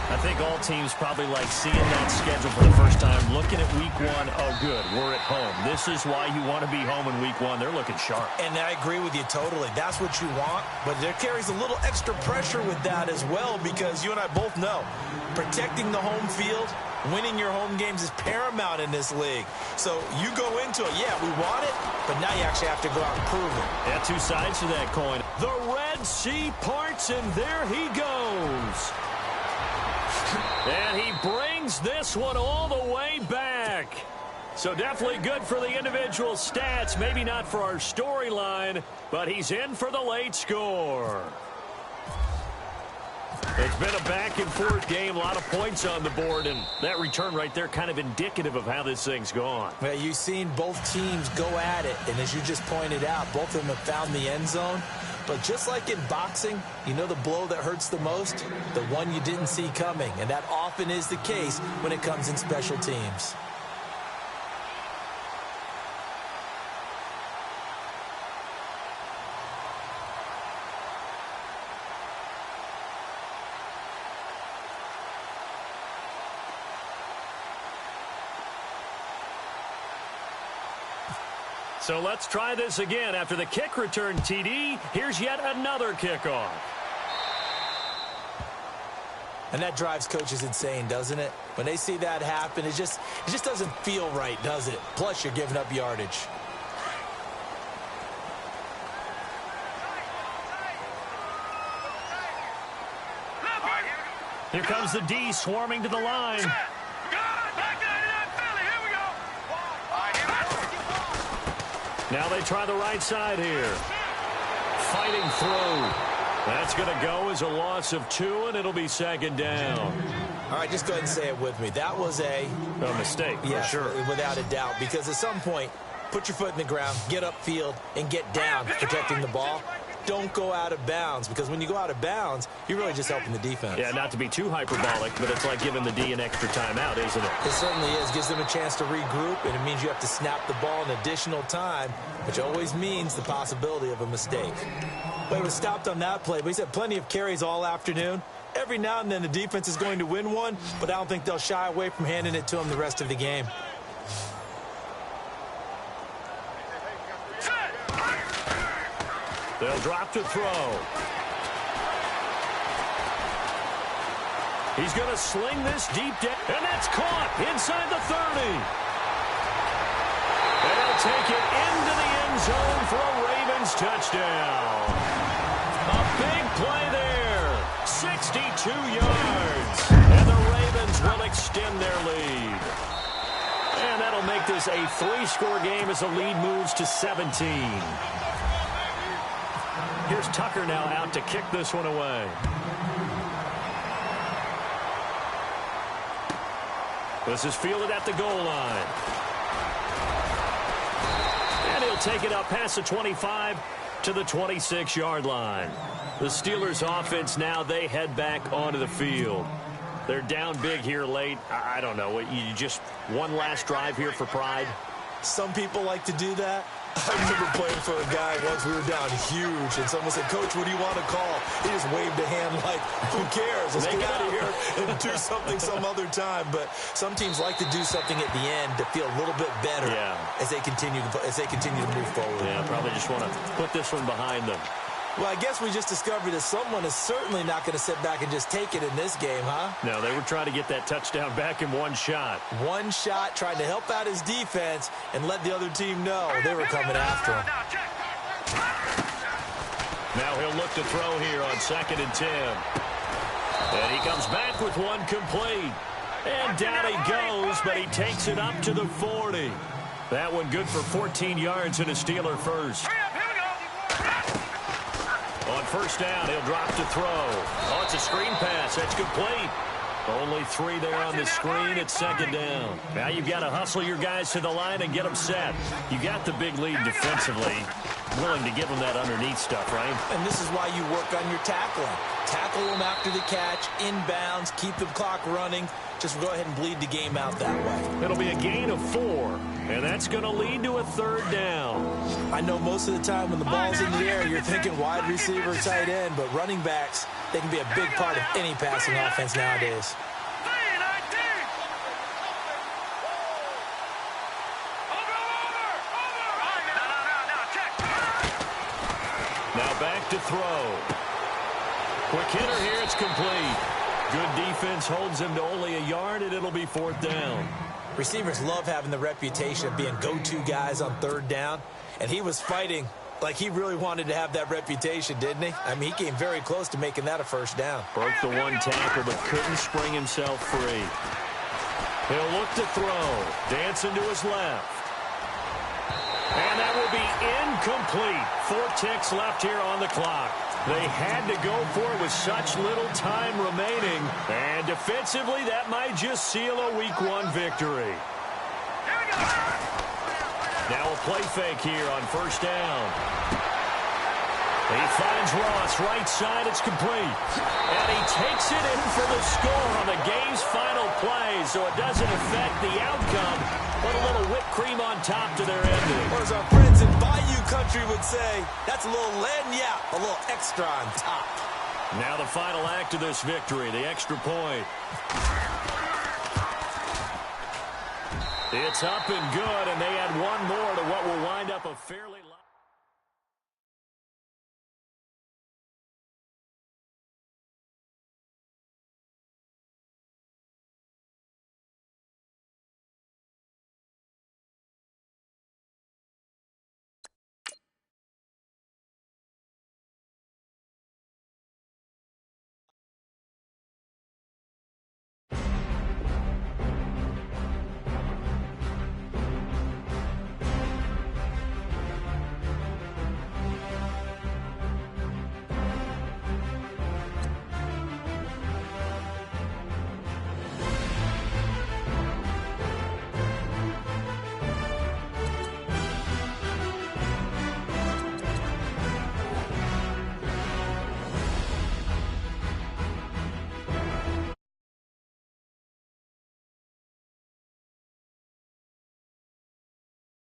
I think all teams probably like seeing that schedule for the first time, looking at week one. Oh, good, we're at home. This is why you want to be home in week one. They're looking sharp. And I agree with you totally. That's what you want, but there carries a little extra pressure with that as well, because you and I both know protecting the home field, winning your home games is paramount in this league. So you go into it, yeah, we want it, but now you actually have to go out and prove it. Yeah, two sides to that coin. The Red Sea parts, and there he goes. And he brings this one all the way back. So definitely good for the individual stats. Maybe not for our storyline, but he's in for the late score. It's been a back-and-forth game, a lot of points on the board, and that return right there kind of indicative of how this thing's gone. Well, you've seen both teams go at it, and as you just pointed out, both of them have found the end zone. But just like in boxing, you know the blow that hurts the most? The one you didn't see coming, and that often is the case when it comes in special teams. So let's try this again. After the kick return TD, here's yet another kickoff. And that drives coaches insane, doesn't it? When they see that happen, it just doesn't feel right, does it? Plus, you're giving up yardage. Here comes the D swarming to the line. Now they try the right side here. Fighting through. That's going to go as a loss of 2, and it'll be second down. All right, just go ahead and say it with me. That was a mistake, yeah, for sure. Without a doubt, because at some point, put your foot in the ground, get upfield, and get down protecting the ball. don't go out of bounds, because when you go out of bounds, you're really just helping the defense. Yeah, not to be too hyperbolic, but it's like giving the D an extra timeout, isn't it? It certainly is. Gives them a chance to regroup, and it means you have to snap the ball in additional time, which always means the possibility of a mistake. But he was stopped on that play, but he's had plenty of carries all afternoon. Every now and then the defense is going to win one, but I don't think they'll shy away from handing it to him the rest of the game. They'll drop to throw. He's going to sling this deep down, and that's caught inside the 30. And he'll take it into the end zone for a Ravens touchdown. A big play there, 62 yards, and the Ravens will extend their lead. And that'll make this a 3-score game as the lead moves to 17. Here's Tucker now out to kick this one away. This is fielded at the goal line. And he'll take it up past the 25 to the 26-yard line. The Steelers offense now, they head back onto the field. They're down big here late. I don't know. You just one last drive here for pride? Some people like to do that. I remember playing for a guy once. We were down huge, and someone said, "Coach, what do you want to call?" He just waved a hand like, "Who cares? Let's get out of here and do something some other time." But some teams like to do something at the end to feel a little bit better as they continue to move forward. Yeah, probably just want to put this one behind them. Well, I guess we just discovered that someone is certainly not going to sit back and just take it in this game, huh? No, they were trying to get that touchdown back in one shot. One shot, trying to help out his defense and let the other team know they were coming after him. Now he'll look to throw here on 2nd and 10. And he comes back with one complete. And down he goes, but he takes it up to the 40. That one good for 14 yards and a Steeler first. On 1st down, he'll drop to throw. Oh, it's a screen pass. That's complete. Only 3 there on the screen. It's 2nd down. Now you've got to hustle your guys to the line and get them set. You got the big lead defensively. Willing to give them that underneath stuff, right? And this is why you work on your tackling. Tackle them after the catch, inbounds, keep the clock running. Just go ahead and bleed the game out that way. It'll be a gain of 4, and that's going to lead to a 3rd down. I know most of the time when the ball's in the air, you're thinking wide receiver, tight end, but running backs, they can be a big part of any passing offense nowadays. Now back to throw. Quick hitter here, it's complete. Good defense holds him to only a yard, and it'll be 4th down. Receivers love having the reputation of being go-to guys on 3rd down, and he was fighting like he really wanted to have that reputation, didn't he? I mean, he came very close to making that a 1st down. Broke the one tackle, but couldn't spring himself free. He'll look to throw. Dancing to his left. And that will be incomplete. 4 ticks left here on the clock. They had to go for it with such little time remaining. And defensively, that might just seal a Week 1 victory. Now a play fake here on 1st down. He finds Ross, right side, it's complete. And he takes it in for the score on the game's final play, so it doesn't affect the outcome, but a little whipped cream on top to their ending. Or as our friends in Bayou Country would say, that's a little lagniappe, a little extra on top. Now the final act of this victory, the extra point. It's up and good, and they add one more to what will wind up a fairly...